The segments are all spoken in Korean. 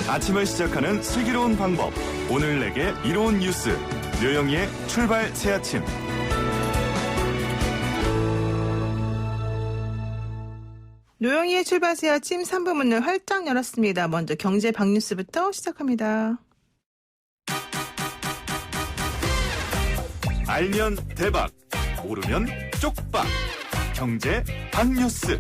아침을 시작하는 슬기로운 방법. 오늘 내게 이로운 뉴스. 류영희의 출발 새아침. 류영희의 출발 새아침 3부 문을 활짝 열었습니다. 먼저 경제 박뉴스부터 시작합니다. 알면 대박. 모르면 쪽박. 경제 박뉴스.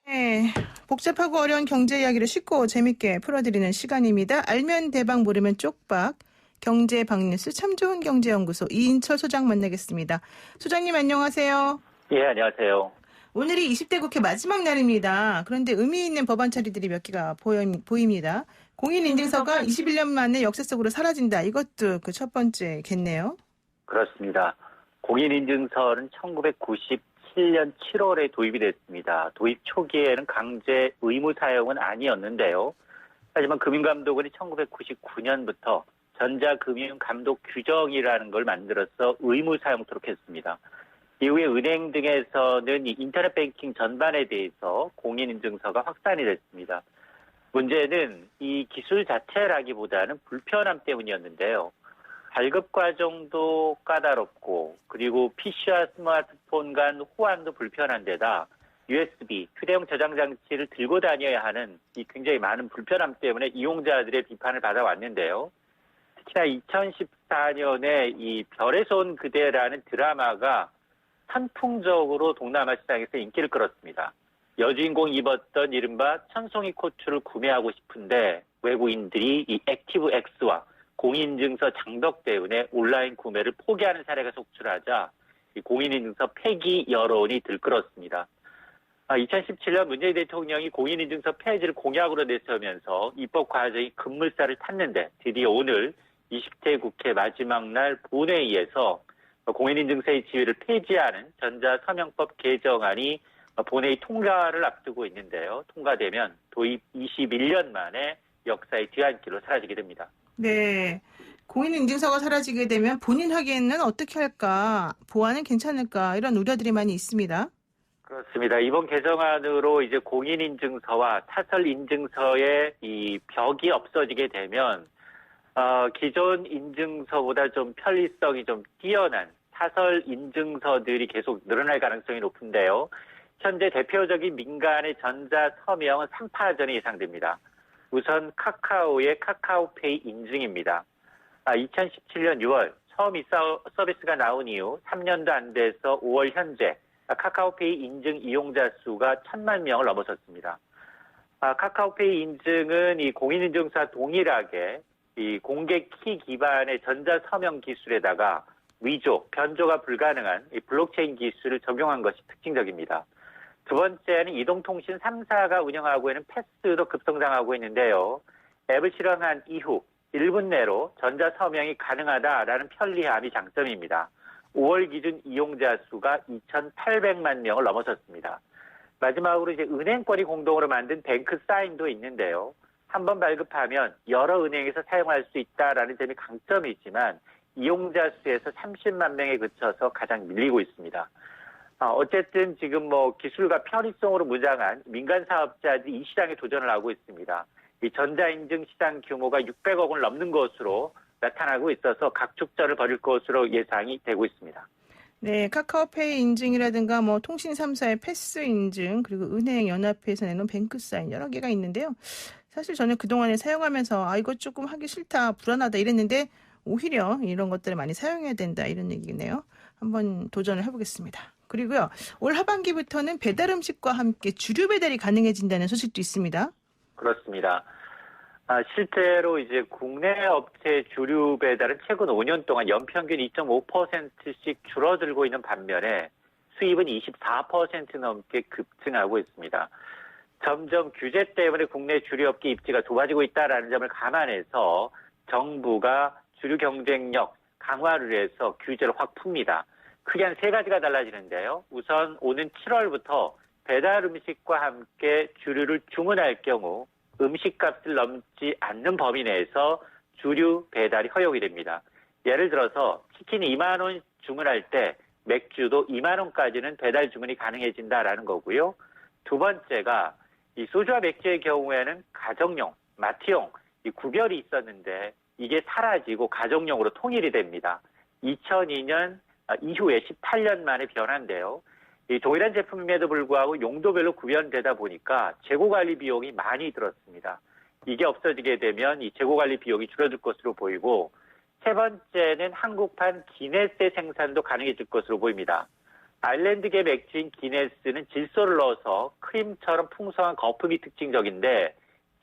네, 복잡하고 어려운 경제 이야기를 쉽고 재밌게 풀어드리는 시간입니다. 알면 대박 모르면 쪽박. 경제 박뉴스 참 좋은 경제연구소 이인철 소장 만나겠습니다. 소장님 안녕하세요. 예, 안녕하세요. 오늘이 20대 국회 마지막 날입니다. 그런데 의미 있는 법안 처리들이 몇 개가 보입니다. 공인인증서가 21년 만에 역사 속으로 사라진다. 이것도 그 첫 번째겠네요. 그렇습니다. 공인인증서는 1997년 7월에 도입이 됐습니다. 도입 초기에는 강제 의무 사용은 아니었는데요. 하지만 금융감독원이 1999년부터 전자금융감독 규정이라는 걸 만들어서 의무 사용토록 했습니다. 이후에 은행 등에서는 이 인터넷 뱅킹 전반에 대해서 공인인증서가 확산이 됐습니다. 문제는 이 기술 자체라기보다는 불편함 때문이었는데요. 발급 과정도 까다롭고 그리고 PC와 스마트폰 간 호환도 불편한 데다 USB, 휴대용 저장 장치를 들고 다녀야 하는 이 굉장히 많은 불편함 때문에 이용자들의 비판을 받아왔는데요. 특히나 2014년에 이 별에서 온 그대라는 드라마가 선풍적으로 동남아 시장에서 인기를 끌었습니다. 여주인공이 입었던 이른바 천송이 코트를 구매하고 싶은데 외국인들이 이 액티브 X와 공인인증서 장벽 때문에 온라인 구매를 포기하는 사례가 속출하자 이 공인인증서 폐기 여론이 들끓었습니다. 2017년 문재인 대통령이 공인인증서 폐지를 공약으로 내세우면서 입법 과정이 급물살을 탔는데 드디어 오늘 20대 국회 마지막 날 본회의에서 공인인증서의 지위를 폐지하는 전자서명법 개정안이 본회의 통과를 앞두고 있는데요. 통과되면 도입 21년 만에 역사의 뒤안길로 사라지게 됩니다. 네, 공인인증서가 사라지게 되면 본인 확인은 어떻게 할까? 보안은 괜찮을까? 이런 우려들이 많이 있습니다. 그렇습니다. 이번 개정안으로 이제 공인인증서와 사설인증서의 이 벽이 없어지게 되면 기존 인증서보다 좀 편리성이 좀 뛰어난 사설 인증서들이 계속 늘어날 가능성이 높은데요. 현재 대표적인 민간의 전자 서명은 3파전이 예상됩니다. 우선 카카오의 카카오페이 인증입니다. 2017년 6월 처음 이 서비스가 나온 이후 3년도 안 돼서 5월 현재 카카오페이 인증 이용자 수가 1,000만 명을 넘어섰습니다. 카카오페이 인증은 이 공인인증서와 동일하게 이 공개 키 기반의 전자 서명 기술에다가 위조, 변조가 불가능한 이 블록체인 기술을 적용한 것이 특징적입니다. 두 번째는 이동통신 3사가 운영하고 있는 패스도 급성장하고 있는데요. 앱을 실행한 이후 1분 내로 전자 서명이 가능하다라는 편리함이 장점입니다. 5월 기준 이용자 수가 2,800만 명을 넘어섰습니다. 마지막으로 이제 은행권이 공동으로 만든 뱅크 사인도 있는데요. 한번 발급하면 여러 은행에서 사용할 수 있다라는 점이 강점이지만 이용자 수에서 30만 명에 그쳐서 가장 밀리고 있습니다. 어쨌든 지금 기술과 편의성으로 무장한 민간 사업자들이 이 시장에 도전을 하고 있습니다. 이 전자인증 시장 규모가 600억 원을 넘는 것으로 나타나고 있어서 각축전을 벌일 것으로 예상이 되고 있습니다. 네, 카카오페이 인증이라든가 통신 3사의 패스 인증 그리고 은행 연합회에서 내놓은 뱅크 사인 여러 개가 있는데요. 사실 저는 그동안에 사용하면서 이거 조금 하기 싫다, 불안하다 이랬는데 오히려 이런 것들을 많이 사용해야 된다 이런 얘기네요. 한번 도전을 해보겠습니다. 그리고요, 올 하반기부터는 배달 음식과 함께 주류 배달이 가능해진다는 소식도 있습니다. 그렇습니다. 실제로 이제 국내 업체 주류 배달은 최근 5년 동안 연평균 2.5%씩 줄어들고 있는 반면에 수입은 24% 넘게 급증하고 있습니다. 점점 규제 때문에 국내 주류업계 입지가 좁아지고 있다는 점을 감안해서 정부가 주류 경쟁력 강화를 해서 규제를 확 풉니다. 크게 한 세 가지가 달라지는데요. 우선 오는 7월부터 배달 음식과 함께 주류를 주문할 경우 음식값을 넘지 않는 범위 내에서 주류 배달이 허용이 됩니다. 예를 들어서 치킨 2만 원 주문할 때 맥주도 2만 원까지는 배달 주문이 가능해진다라는 거고요. 두 번째가 이 소주와 맥주의 경우에는 가정용, 마트용 이 구별이 있었는데 이게 사라지고 가정용으로 통일이 됩니다. 2002년 이후에 18년 만에 변화인데요. 이 동일한 제품임에도 불구하고 용도별로 구별되다 보니까 재고관리 비용이 많이 들었습니다. 이게 없어지게 되면 이 재고관리 비용이 줄어들 것으로 보이고 세 번째는 한국판 기네스의 생산도 가능해질 것으로 보입니다. 아일랜드계 맥주인 기네스는 질소를 넣어서 크림처럼 풍성한 거품이 특징적인데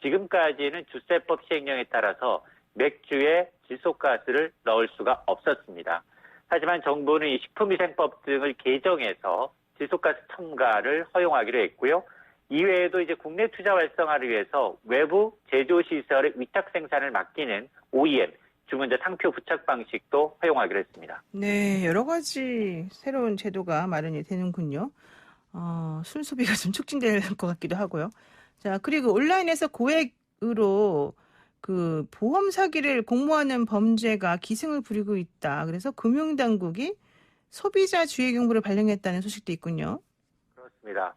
지금까지는 주세법 시행령에 따라서 맥주에 질소가스를 넣을 수가 없었습니다. 하지만 정부는 이 식품위생법 등을 개정해서 질소가스 첨가를 허용하기로 했고요. 이외에도 이제 국내 투자 활성화를 위해서 외부 제조시설의 위탁 생산을 맡기는 OEM, 주문자 상표 부착 방식도 허용하기로 했습니다. 네, 여러 가지 새로운 제도가 마련이 되는군요. 술 소비가 좀 촉진될 것 같기도 하고요. 자, 그리고 온라인에서 고액으로 그 보험 사기를 공모하는 범죄가 기승을 부리고 있다. 그래서 금융당국이 소비자 주의 경보를 발령했다는 소식도 있군요. 그렇습니다.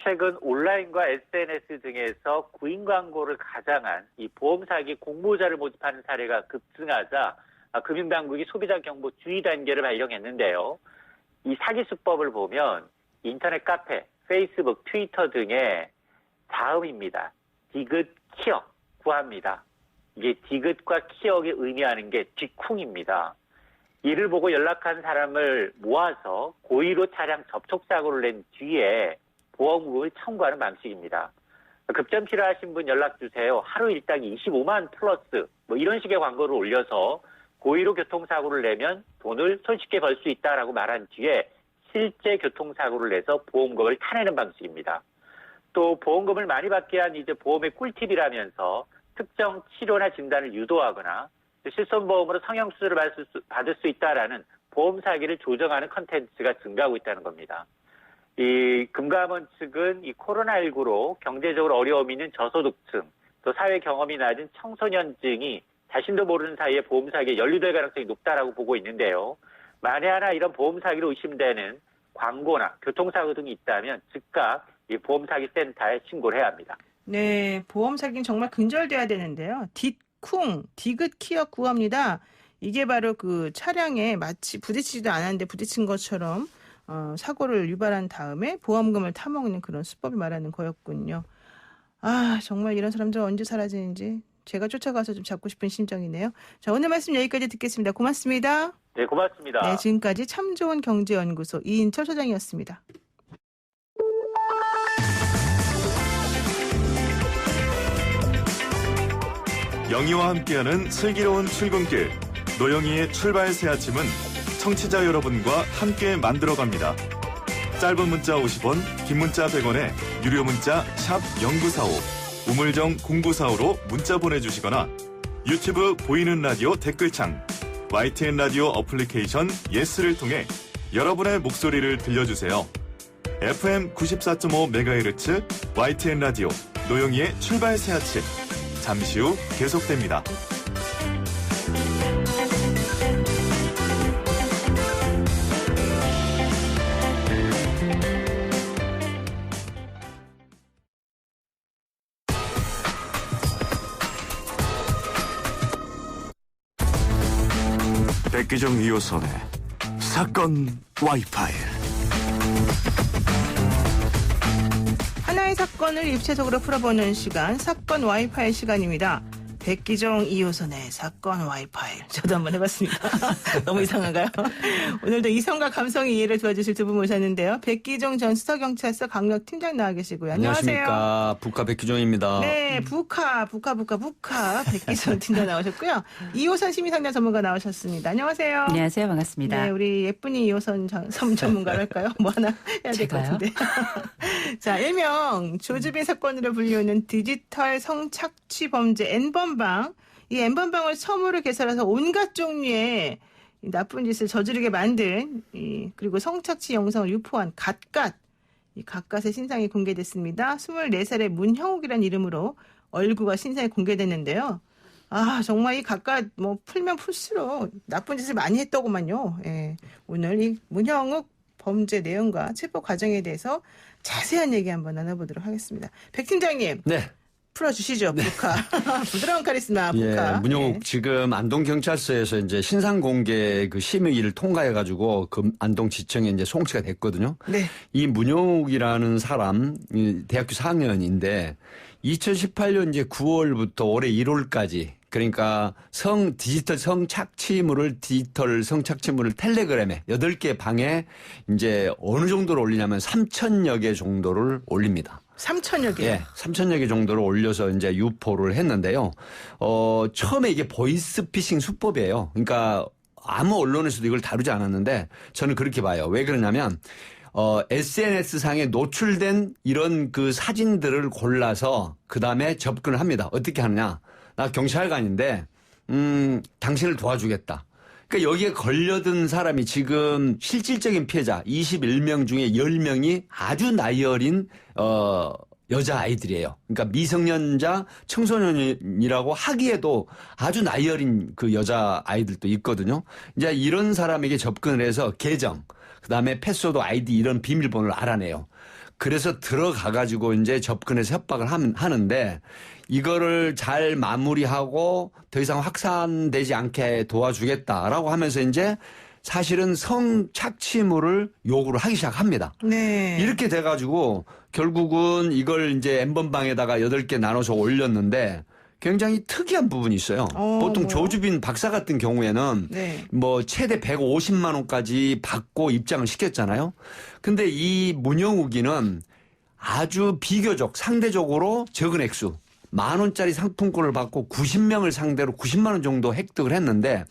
최근 온라인과 SNS 등에서 구인 광고를 가장한 이 보험 사기 공모자를 모집하는 사례가 급증하자 금융당국이 소비자 경보 주의 단계를 발령했는데요. 이 사기 수법을 보면 인터넷 카페, 페이스북, 트위터 등에 다음입니다. 디귿, 키역 구합니다. 이게 디귿과 키역이 의미하는 게 뒷쿵입니다. 이를 보고 연락한 사람을 모아서 고의로 차량 접촉사고를 낸 뒤에 보험금을 청구하는 방식입니다. 급전 필요하신 분 연락주세요. 하루 일당 25만 플러스 뭐 이런 식의 광고를 올려서 고의로 교통사고를 내면 돈을 손쉽게 벌 수 있다라고 말한 뒤에 실제 교통사고를 내서 보험금을 타내는 방식입니다. 또 보험금을 많이 받게 한 이제 보험의 꿀팁이라면서 특정 치료나 진단을 유도하거나 실손보험으로 성형수술을 받을 수 있다라는 보험 사기를 조정하는 컨텐츠가 증가하고 있다는 겁니다. 이 금감원 측은 이 코로나19로 경제적으로 어려움이 있는 저소득층, 또 사회 경험이 낮은 청소년층이 자신도 모르는 사이에 보험 사기에 연루될 가능성이 높다라고 보고 있는데요. 만에 하나 이런 보험 사기로 의심되는 광고나 교통사고 등이 있다면 즉각 이 보험 사기 센터에 신고를 해야 합니다. 네, 보험 사기는 정말 근절돼야 되는데요. 뒷쿵, 디귿 키역 구합니다. 이게 바로 그 차량에 마치 부딪히지도 않았는데 부딪힌 것처럼 사고를 유발한 다음에 보험금을 타먹는 그런 수법을 말하는 거였군요. 아, 정말 이런 사람들 언제 사라지는지 제가 쫓아가서 좀 잡고 싶은 심정이네요. 자, 오늘 말씀 여기까지 듣겠습니다. 고맙습니다. 네, 고맙습니다. 네, 지금까지 참 좋은 경제연구소 이인철 소장이었습니다. 영희와 함께하는 슬기로운 출근길, 노영희의 출발 새 아침은 청취자 여러분과 함께 만들어갑니다. 짧은 문자 50원, 긴 문자 100원에 유료 문자 샵 0945, 우물정 0945로 문자 보내주시거나 유튜브 보이는 라디오 댓글창, YTN 라디오 어플리케이션 예스를 통해 여러분의 목소리를 들려주세요. FM 94.5MHz YTN 라디오 노영희의 출발 새 아침, 잠시 후 계속됩니다. 백기정 2호선의 사건 와이파이. 하나의 사건을 입체적으로 풀어보는 시간, 사건 와이파이 시간입니다. 백기정 2호선의 사건 와이파이. 저도 한번 해봤습니다. 너무 이상한가요? 오늘도 이성과 감성의 이해를 도와주실 두 분 모셨는데요. 백기정 전 수서경찰서 강력팀장 나와 계시고요. 안녕하세요. 안녕하십니까. 북카 백기정입니다. 네, 북카 백기정 팀장 나오셨고요. 2호선 시민상담 전문가 나오셨습니다. 안녕하세요. 안녕하세요. 반갑습니다. 네, 우리 예쁜이 2호선 전문가랄까요? 뭐 하나 해야 될 것 같은데. 자, 일명 조주빈 사건으로 불리우는 디지털 성착취 범죄 N번방. 이 N번방을 처음으로 개설해서 온갖 종류의 나쁜 짓을 저지르게 만든 그리고 성착취 영상을 유포한 갓갓. 이 갓갓의 신상이 공개됐습니다. 24살의 문형욱이라는 이름으로 얼굴과 신상이 공개됐는데요. 아, 정말 이 갓갓 풀면 풀수록 나쁜 짓을 많이 했더구만요. 예. 오늘 이 문형욱 범죄 내용과 체포 과정에 대해서 자세한 얘기 한번 나눠보도록 하겠습니다. 백 팀장님. 네. 풀어주시죠, 북카. 부드러운 카리스마, 북카. 예, 문용욱 네. 지금 안동경찰서에서 이제 신상공개 그 심의를 통과해가지고 그 안동지청에 이제 송치가 됐거든요. 네. 이 문용욱이라는 사람, 이 대학교 4학년인데 2018년 이제 9월부터 올해 1월까지 그러니까 디지털 성착취물을 텔레그램에 8개 방에 이제 어느 정도로 올리냐면 3,000여 개 정도를 올립니다. 3,000여 개. 예, 3,000여 개 정도를 올려서 이제 유포를 했는데요. 처음에 이게 보이스피싱 수법이에요. 그러니까 아무 언론에서도 이걸 다루지 않았는데 저는 그렇게 봐요. 왜 그러냐면 SNS상에 노출된 이런 그 사진들을 골라서 그 다음에 접근을 합니다. 어떻게 하느냐. 나 경찰관인데, 당신을 도와주겠다. 그러니까 여기에 걸려든 사람이 지금 실질적인 피해자 21명 중에 10명이 아주 나이 어린, 여자아이들이에요. 그러니까 미성년자 청소년이라고 하기에도 아주 나이 어린 그 여자아이들도 있거든요. 이제 이런 사람에게 접근을 해서 계정, 그 다음에 패스워드 아이디 이런 비밀번호를 알아내요. 그래서 들어가가지고 이제 접근해서 협박을 하는데 이거를 잘 마무리하고 더 이상 확산되지 않게 도와주겠다라고 하면서 이제 사실은 성착취물을 요구를 하기 시작합니다. 네. 이렇게 돼가지고 결국은 이걸 이제 N번방에다가 8개 나눠서 올렸는데 굉장히 특이한 부분이 있어요. 보통 뭐요? 조주빈 박사 같은 경우에는 네. 뭐 최대 150만 원까지 받고 입장을 시켰잖아요. 근데 이 문영욱이는 아주 비교적 상대적으로 적은 액수 10,000원짜리 상품권을 받고 90명을 상대로 90만 원 정도 획득을 했는데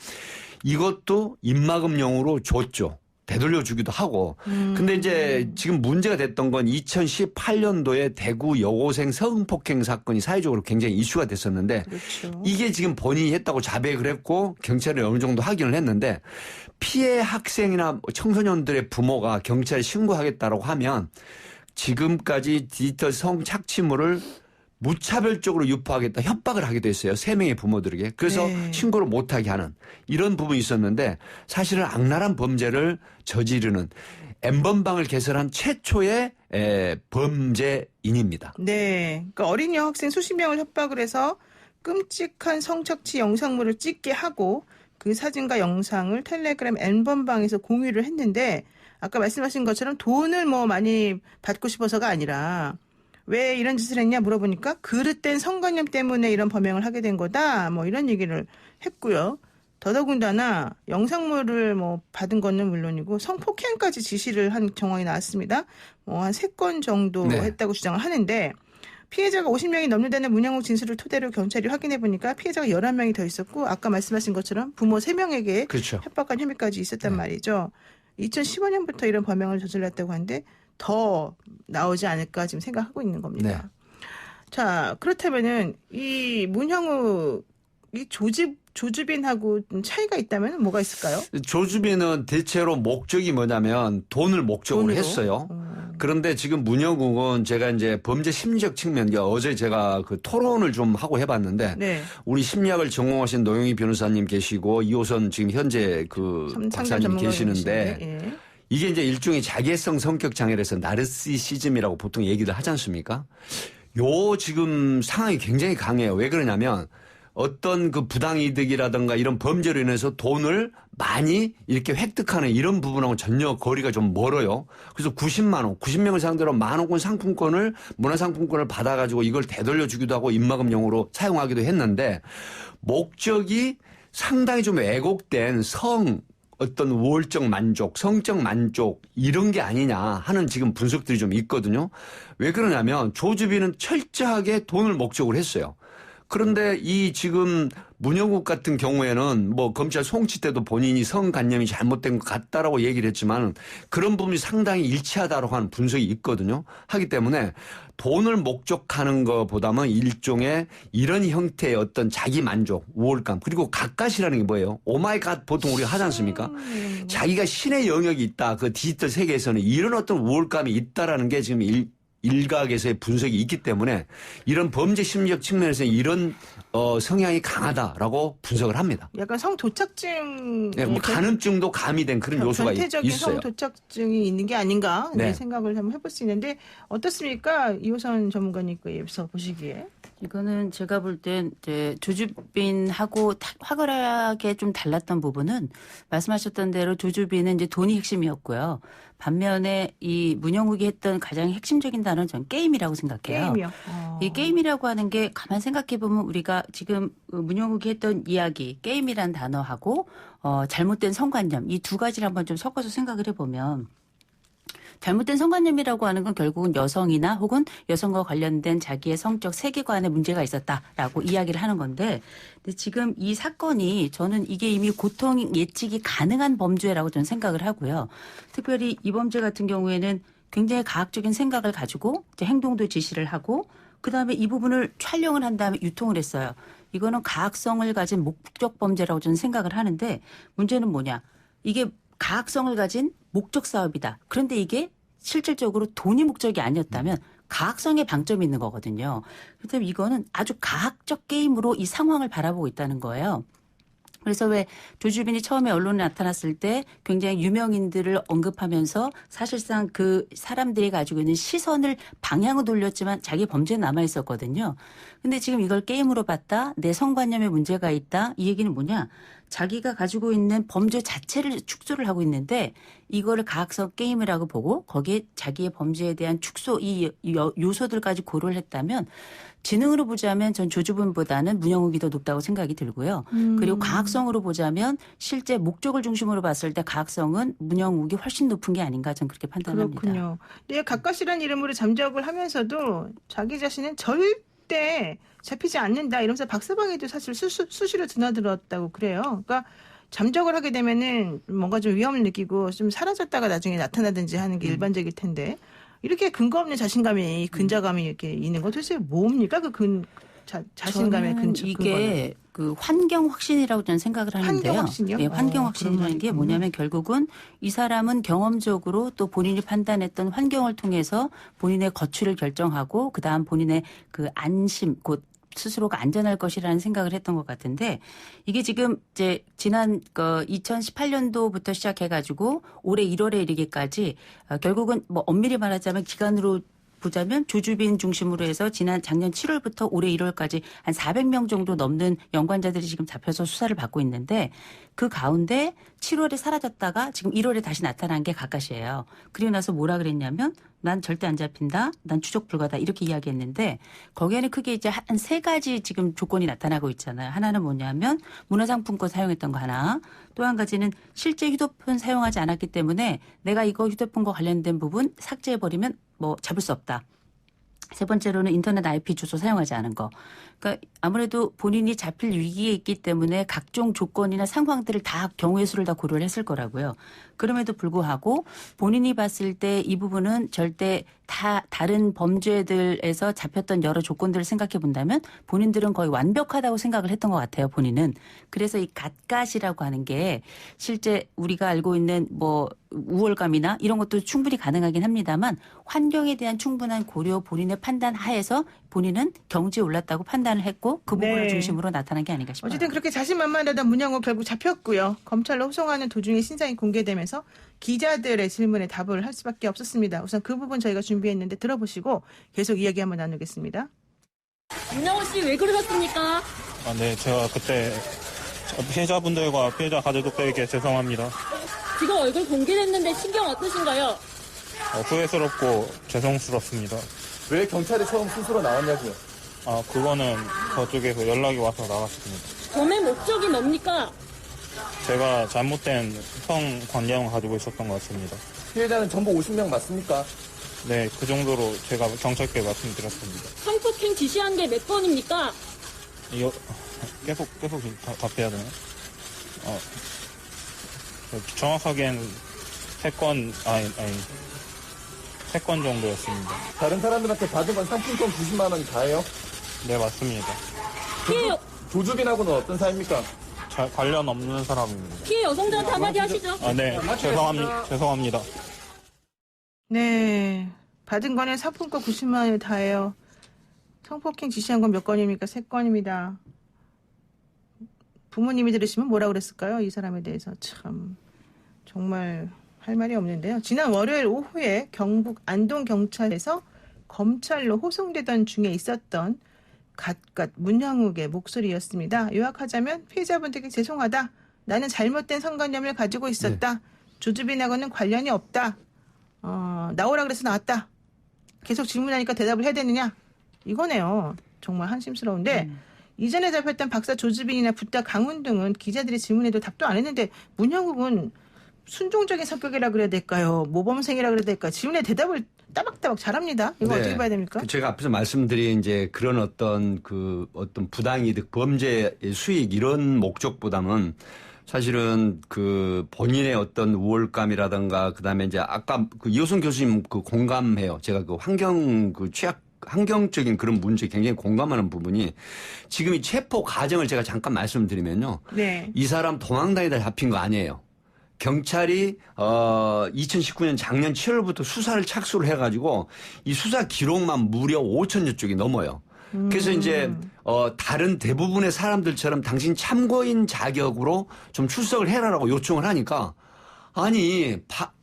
이것도 입막음용으로 줬죠. 되돌려 주기도 하고. 근데 이제 지금 문제가 됐던 건 2018년도에 대구 여고생 성폭행 사건이 사회적으로 굉장히 이슈가 됐었는데 그렇죠. 이게 지금 본인이 했다고 자백을 했고 경찰이 어느 정도 확인을 했는데 피해 학생이나 청소년들의 부모가 경찰에 신고하겠다라고 하면 지금까지 디지털 성착취물을 무차별적으로 유포하겠다 협박을 하기도 했어요. 3명의 부모들에게. 그래서 네. 신고를 못하게 하는 이런 부분이 있었는데 사실은 악랄한 범죄를 저지르는 N번방을 개설한 최초의 범죄인입니다. 네. 그러니까 어린 여학생 수십 명을 협박을 해서 끔찍한 성착취 영상물을 찍게 하고 그 사진과 영상을 텔레그램 N번방에서 공유를 했는데 아까 말씀하신 것처럼 돈을 뭐 많이 받고 싶어서가 아니라 왜 이런 짓을 했냐 물어보니까 그릇된 성관념 때문에 이런 범행을 하게 된 거다. 뭐 이런 얘기를 했고요. 더더군다나 영상물을 뭐 받은 거는 물론이고 성폭행까지 지시를 한 정황이 나왔습니다. 뭐 한 3건 정도 네. 했다고 주장을 하는데 피해자가 50명이 넘는다는 문영욱 진술을 토대로 경찰이 확인해 보니까 피해자가 11명이 더 있었고 아까 말씀하신 것처럼 부모 3명에게 그렇죠. 협박한 혐의까지 있었단 말이죠. 2015년부터 이런 범행을 저질렀다고 하는데 더 나오지 않을까 지금 생각하고 있는 겁니다. 네. 자, 그렇다면은 이 문형우 이 조주빈하고 차이가 있다면 뭐가 있을까요? 조주빈은 대체로 목적이 뭐냐면 돈을 목적으로 돈으로? 했어요. 그런데 지금 문영욱은 제가 이제 범죄 심리적 측면, 어제 제가 그 토론을 좀 하고 해봤는데 네. 우리 심리학을 전공하신 노영희 변호사님 계시고 이호선 지금 현재 그 상담 박사님 전문가 계시는데 계시는데, 예. 이게 이제 일종의 자기애성 성격 장애라서 나르시시즘이라고 보통 얘기를 하지 않습니까? 요 지금 상황이 굉장히 강해요. 왜 그러냐면 어떤 그 부당이득이라든가 이런 범죄로 인해서 돈을 많이 이렇게 획득하는 이런 부분하고 전혀 거리가 좀 멀어요. 그래서 90만 원, 90명을 상대로 10,000원권 상품권을 문화상품권을 받아가지고 이걸 되돌려 주기도 하고 입막음용으로 사용하기도 했는데 목적이 상당히 좀 왜곡된 어떤 우월적 만족, 성적 만족 이런 게 아니냐 하는 지금 분석들이 좀 있거든요. 왜 그러냐면 조주빈은 철저하게 돈을 목적으로 했어요. 그런데 이 지금 문영욱 같은 경우에는 뭐 검찰 송치 때도 본인이 성관념이 잘못된 것 같다라고 얘기를 했지만 그런 부분이 상당히 일치하다라고 하는 분석이 있거든요. 하기 때문에 돈을 목적하는 것보다는 일종의 이런 형태의 어떤 자기 만족, 우월감 그리고 갓갓이라는 게 뭐예요? 오마이갓 보통 우리가 하지 않습니까? 자기가 신의 영역이 있다. 그 디지털 세계에서는 이런 어떤 우월감이 있다라는 게 지금 일각에서의 분석이 있기 때문에 이런 범죄 심리적 측면에서 이런 성향이 강하다라고 분석을 합니다. 약간 성도착증, 네, 뭐 간음증도 가미된 그런 요소가 변태적인 있어요. 성도착증이 있는 게 아닌가 네. 생각을 한번 해볼 수 있는데 어떻습니까? 이호선 전문가님께서 보시기에. 이거는 제가 볼 땐 이제 조주빈하고 확연하게 좀 달랐던 부분은 말씀하셨던 대로 조주빈은 이제 돈이 핵심이었고요. 반면에 이 문영욱이 했던 가장 핵심적인 단어는 전 게임이라고 생각해요. 게임이요. 이 게임이라고 하는 게 가만 생각해 보면 우리가 지금 문영욱이 했던 이야기 게임이란 단어하고 잘못된 성관념 이 두 가지를 한번 좀 섞어서 생각을 해보면 잘못된 성관념이라고 하는 건 결국은 여성이나 혹은 여성과 관련된 자기의 성적 세계관에 문제가 있었다라고 이야기를 하는 건데 근데 지금 이 사건이 저는 이게 이미 고통 예측이 가능한 범죄라고 저는 생각을 하고요. 특별히 이 범죄 같은 경우에는 굉장히 가학적인 생각을 가지고 이제 행동도 지시를 하고 그다음에 이 부분을 촬영을 한 다음에 유통을 했어요. 이거는 가학성을 가진 목적 범죄라고 저는 생각을 하는데 문제는 뭐냐. 이게 가학성을 가진 목적 사업이다. 그런데 이게 실질적으로 돈이 목적이 아니었다면 가학성에 방점이 있는 거거든요. 그렇다면 이거는 아주 가학적 게임으로 이 상황을 바라보고 있다는 거예요. 그래서 왜 조주빈이 처음에 언론에 나타났을 때 굉장히 유명인들을 언급하면서 사실상 그 사람들이 가지고 있는 시선을 방향을 돌렸지만 자기 범죄는 남아있었거든요. 근데 지금 이걸 게임으로 봤다. 내 성관념에 문제가 있다. 이 얘기는 뭐냐. 자기가 가지고 있는 범죄 자체를 축소를 하고 있는데 이거를 가학성 게임이라고 보고 거기에 자기의 범죄에 대한 축소 이 요소들까지 고려를 했다면 지능으로 보자면 전 조주빈보다는 문영욱이 더 높다고 생각이 들고요. 그리고 가학성으로 보자면 실제 목적을 중심으로 봤을 때 가학성은 문영욱이 훨씬 높은 게 아닌가 저는 그렇게 판단합니다. 그렇군요. 근데 가까시란 이름으로 잠적을 하면서도 자기 자신은 절대 잡히지 않는다 이러면서 박서방에도 사실 수시로 드나들었다고 그래요. 그러니까 잠적을 하게 되면은 뭔가 좀 위험을 느끼고 좀 사라졌다가 나중에 나타나든지 하는 게 일반적일 텐데 이렇게 근거 없는 자신감이 근자감이 이렇게 있는 거 도대체 뭡니까? 자신감의 근처 이게 그 환경 확신이라고 저는 생각을 하는데요. 환경 확신이요? 네, 환경 확신이라는 게 뭐냐면 결국은 이 사람은 경험적으로 또 본인이 판단했던 환경을 통해서 본인의 거취를 결정하고 그다음 본인의 그 안심 곧 스스로가 안전할 것이라는 생각을 했던 것 같은데 이게 지금 이제 지난 2018년도부터 시작해가지고 올해 1월에 이르기까지 결국은 뭐 엄밀히 말하자면 기간으로 보자면 조주빈 중심으로 해서 작년 7월부터 올해 1월까지 한 400명 정도 넘는 연관자들이 지금 잡혀서 수사를 받고 있는데 그 가운데 7월에 사라졌다가 지금 1월에 다시 나타난 게 가까시예요. 그리고 나서 뭐라 그랬냐면 난 절대 안 잡힌다. 난 추적 불가다. 이렇게 이야기했는데 거기에는 크게 이제 한 세 가지 지금 조건이 나타나고 있잖아요. 하나는 뭐냐면 문화상품권 사용했던 거 하나. 또 한 가지는 실제 휴대폰 사용하지 않았기 때문에 내가 이거 휴대폰과 관련된 부분 삭제해버리면 뭐 잡을 수 없다. 세 번째로는 인터넷 IP 주소 사용하지 않은 거. 그러니까 아무래도 본인이 잡힐 위기에 있기 때문에 각종 조건이나 상황들을 다 경우의 수를 다 고려를 했을 거라고요. 그럼에도 불구하고 본인이 봤을 때 이 부분은 절대 다 다른 범죄들에서 잡혔던 여러 조건들을 생각해 본다면 본인들은 거의 완벽하다고 생각을 했던 것 같아요. 본인은. 그래서 이 갓갓이라고 하는 게 실제 우리가 알고 있는 뭐 우월감이나 이런 것도 충분히 가능하긴 합니다만 환경에 대한 충분한 고려 본인의 판단 하에서 본인은 경지에 올랐다고 판단을 했고 그 부분을 네. 중심으로 나타난 게 아닌가 싶어요. 어쨌든 그렇게 자신만만하다 문영욱 결국 잡혔고요. 검찰로 호송하는 도중에 신상이 공개되면서 기자들의 질문에 답을 할 수밖에 없었습니다. 우선 그 부분 저희가 준비했는데 들어보시고 계속 이야기 한번 나누겠습니다. 문영욱 씨 왜 그러셨습니까? 네, 제가 그때 피해자분들과 피해자 가족들에게 죄송합니다. 지금 얼굴 공개됐는데 신경 어떠신가요? 후회스럽고 죄송스럽습니다. 왜 경찰에 처음 스스로 나왔냐고요? 그거는 저쪽에서 연락이 와서 나갔습니다. 범의 목적이 뭡니까? 제가 잘못된 성관념을 가지고 있었던 것 같습니다. 피해자는 전부 50명 맞습니까? 네, 그 정도로 제가 경찰께 말씀드렸습니다. 성폭행 지시한 게 몇 번입니까? 이거 계속 답해야 되나? 정확하게는 3건, 3건 정도였습니다. 다른 사람들한테 받은 건 상품권 90만 원 다예요? 네, 맞습니다. 피해, 조주빈하고는 어떤 사이입니까? 관련 없는 사람입니다. 피해 여성들한테 한마디 하시죠. 네, 죄송합니다. 네. 받은 거는 상품권 90만 원을 다해요. 성폭행 지시한 건 몇 건입니까? 3건입니다. 부모님이 들으시면 뭐라 그랬을까요? 이 사람에 대해서 참 정말 할 말이 없는데요. 지난 월요일 오후에 경북 안동경찰에서 검찰로 호송되던 중에 있었던 갓갓 문형욱의 목소리였습니다. 요약하자면 피해자분들께 죄송하다. 나는 잘못된 성관념을 가지고 있었다. 조주빈하고는 관련이 없다. 나오라 그래서 나왔다. 계속 질문하니까 대답을 해야 되느냐? 이거네요. 정말 한심스러운데 이전에 잡혔던 박사 조주빈이나 붓다 강훈 등은 기자들이 질문해도 답도 안 했는데 문형욱은 순종적인 성격이라 그래야 될까요? 모범생이라 그래야 될까요? 질문에 대답을 따박따박 잘합니다. 이거 네. 어떻게 봐야 됩니까? 제가 앞에서 말씀드린 이제 그런 어떤 부당이득, 범죄 수익 이런 목적보다는 사실은 그 본인의 어떤 우월감이라든가 그다음에 이제 아까 그 이호선 교수님 그 공감해요. 제가 그 환경적인 그런 문제에 굉장히 공감하는 부분이 지금 이 체포 과정을 제가 잠깐 말씀드리면요. 네. 이 사람 도망다니다 잡힌 거 아니에요. 경찰이 2019년 작년 7월부터 수사를 착수를 해가지고 이 수사 기록만 무려 5천여 쪽이 넘어요. 그래서 이제 다른 대부분의 사람들처럼 당신 참고인 자격으로 좀 출석을 해라라고 요청을 하니까 아니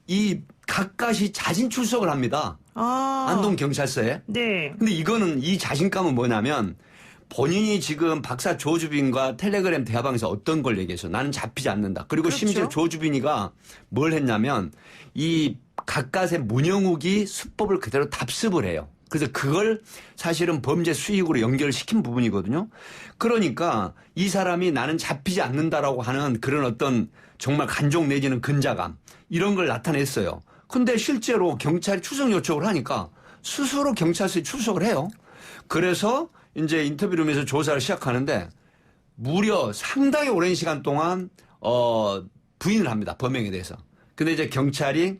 이 각각이 자진 출석을 합니다. 안동 경찰서에. 네. 근데 이거는 이 자신감은 뭐냐면 본인이 지금 박사 조주빈과 텔레그램 대화방에서 어떤 걸 얘기해서 나는 잡히지 않는다. 그리고 그렇죠. 심지어 조주빈이가 뭘 했냐면 이 각각의 문형욱이 수법을 그대로 답습을 해요. 그래서 그걸 사실은 범죄 수익으로 연결시킨 부분이거든요. 그러니까 이 사람이 나는 잡히지 않는다라고 하는 그런 어떤 정말 간종 내지는 근자감 이런 걸 나타냈어요. 근데 실제로 경찰이 출석 요청을 하니까 스스로 경찰서에 출석을 해요. 그래서 이제 인터뷰룸에서 조사를 시작하는데 무려 상당히 오랜 시간 동안 부인을 합니다. 범행에 대해서. 근데 이제 경찰이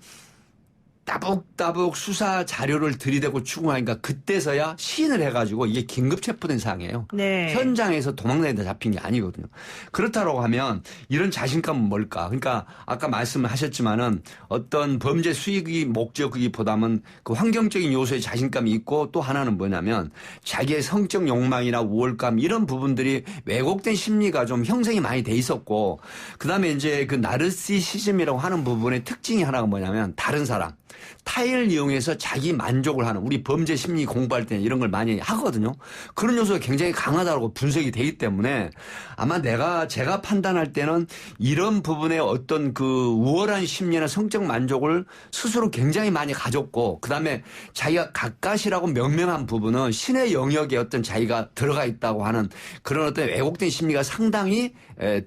따북따북 수사 자료를 들이대고 추궁하니까 그때서야 시인을 해가지고 이게 긴급 체포된 사항이에요. 네. 현장에서 도망다니다 잡힌 게 아니거든요. 그렇다고 하면 이런 자신감은 뭘까? 그러니까 아까 말씀하셨지만은 어떤 범죄 수익이 목적이기보다는 그 환경적인 요소에 자신감이 있고 또 하나는 뭐냐면 자기의 성적 욕망이나 우월감 이런 부분들이 왜곡된 심리가 좀 형성이 많이 돼 있었고 그다음에 이제 그 나르시시즘이라고 하는 부분의 특징이 하나가 뭐냐면 다른 사람 타인을 이용해서 자기 만족을 하는 우리 범죄 심리 공부할 때는 이런 걸 많이 하거든요. 그런 요소가 굉장히 강하다고 분석이 되기 때문에 아마 제가 판단할 때는 이런 부분에 어떤 그 우월한 심리나 성적 만족을 스스로 굉장히 많이 가졌고 그다음에 자기가 가까시라고 명명한 부분은 신의 영역에 어떤 자기가 들어가 있다고 하는 그런 어떤 왜곡된 심리가 상당히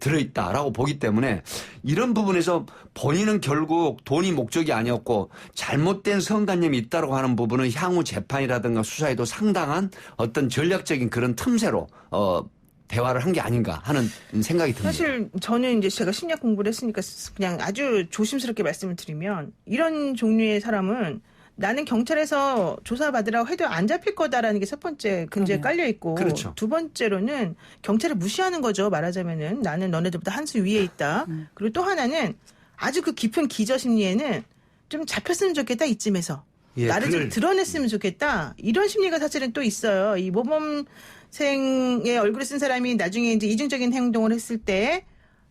들어있다라고 보기 때문에 이런 부분에서 본인은 결국 돈이 목적이 아니었고 잘못된 성관념이 있다고 하는 부분은 향후 재판이라든가 수사에도 상당한 어떤 전략적인 그런 틈새로 대화를 한 게 아닌가 하는 생각이 듭니다. 사실 저는 이제 제가 심리학 공부를 했으니까 그냥 아주 조심스럽게 말씀을 드리면 이런 종류의 사람은 나는 경찰에서 조사받으라고 해도 안 잡힐 거다라는 게 첫 번째 근저에 깔려 있고 그렇죠. 두 번째로는 경찰을 무시하는 거죠. 말하자면은 나는 너네들보다 한 수 위에 있다. 그리고 또 하나는 아주 그 깊은 기저 심리에는 좀 잡혔으면 좋겠다 이쯤에서 예, 나를 좀 드러냈으면 좋겠다 이런 심리가 사실은 또 있어요. 이 모범생의 얼굴을 쓴 사람이 나중에 이제 이중적인 행동을 했을 때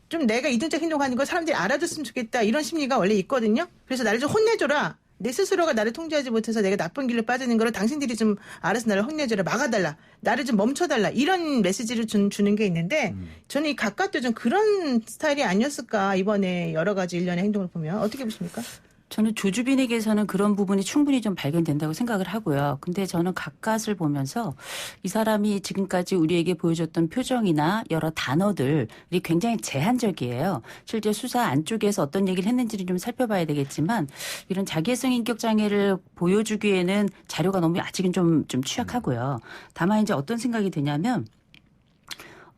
좀 내가 이중적 행동하는 걸 사람들이 알아줬으면 좋겠다 이런 심리가 원래 있거든요. 그래서 나를 좀 혼내줘라. 내 스스로가 나를 통제하지 못해서 내가 나쁜 길로 빠지는 거를 당신들이 좀 알아서 나를 혼내줘라. 막아달라. 나를 좀 멈춰달라. 이런 메시지를 주는 게 있는데 저는 이 각각도 좀 그런 스타일이 아니었을까 이번에 여러 가지 일련의 행동을 보면 어떻게 보십니까? 저는 조주빈에게서는 그런 부분이 충분히 좀 발견된다고 생각을 하고요. 근데 저는 각각을 보면서 이 사람이 지금까지 우리에게 보여줬던 표정이나 여러 단어들이 굉장히 제한적이에요. 실제 수사 안쪽에서 어떤 얘기를 했는지를 좀 살펴봐야 되겠지만 이런 자기애성 인격 장애를 보여주기에는 자료가 너무 아직은 좀 취약하고요. 다만 이제 어떤 생각이 드냐면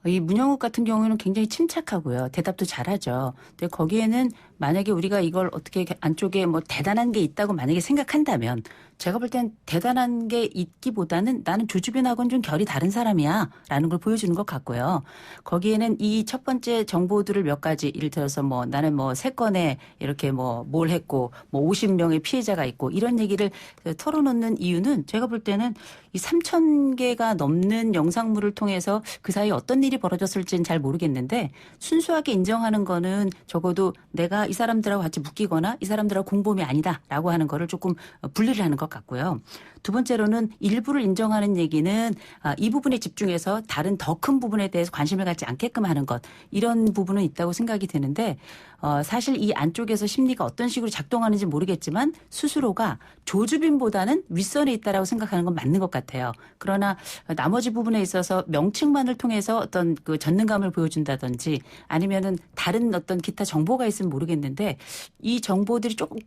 이 문형욱 같은 경우는 굉장히 침착하고요. 대답도 잘하죠. 근데 거기에는 만약에 우리가 이걸 어떻게 안쪽에 뭐 대단한 게 있다고 만약에 생각한다면 제가 볼 땐 대단한 게 있기보다는 나는 조주빈하고는 좀 결이 다른 사람이야 라는 걸 보여주는 것 같고요. 거기에는 이 첫 번째 정보들을 몇 가지 예를 들어서 뭐 나는 뭐 3건에 이렇게 뭐 뭘 했고 뭐 50명의 피해자가 있고 이런 얘기를 털어놓는 이유는 제가 볼 때는 이 3,000개가 넘는 영상물을 통해서 그 사이에 어떤 일이 벌어졌을지는 잘 모르겠는데 순수하게 인정하는 거는 적어도 내가 이 사람들하고 같이 묶이거나 이 사람들하고 공범이 아니다라고 하는 거를 조금 분리를 하는 것 같고요. 두 번째로는 일부를 인정하는 얘기는 이 부분에 집중해서 다른 더 큰 부분에 대해서 관심을 갖지 않게끔 하는 것 이런 부분은 있다고 생각이 드는데 사실 이 안쪽에서 심리가 어떤 식으로 작동하는지 모르겠지만 스스로가 조주빈보다는 윗선에 있다라고 생각하는 건 맞는 것 같아요. 그러나 나머지 부분에 있어서 명칭만을 통해서 어떤 그 전능감을 보여준다든지 아니면은 다른 어떤 기타 정보가 있으면 모르겠는데 이 정보들이 조금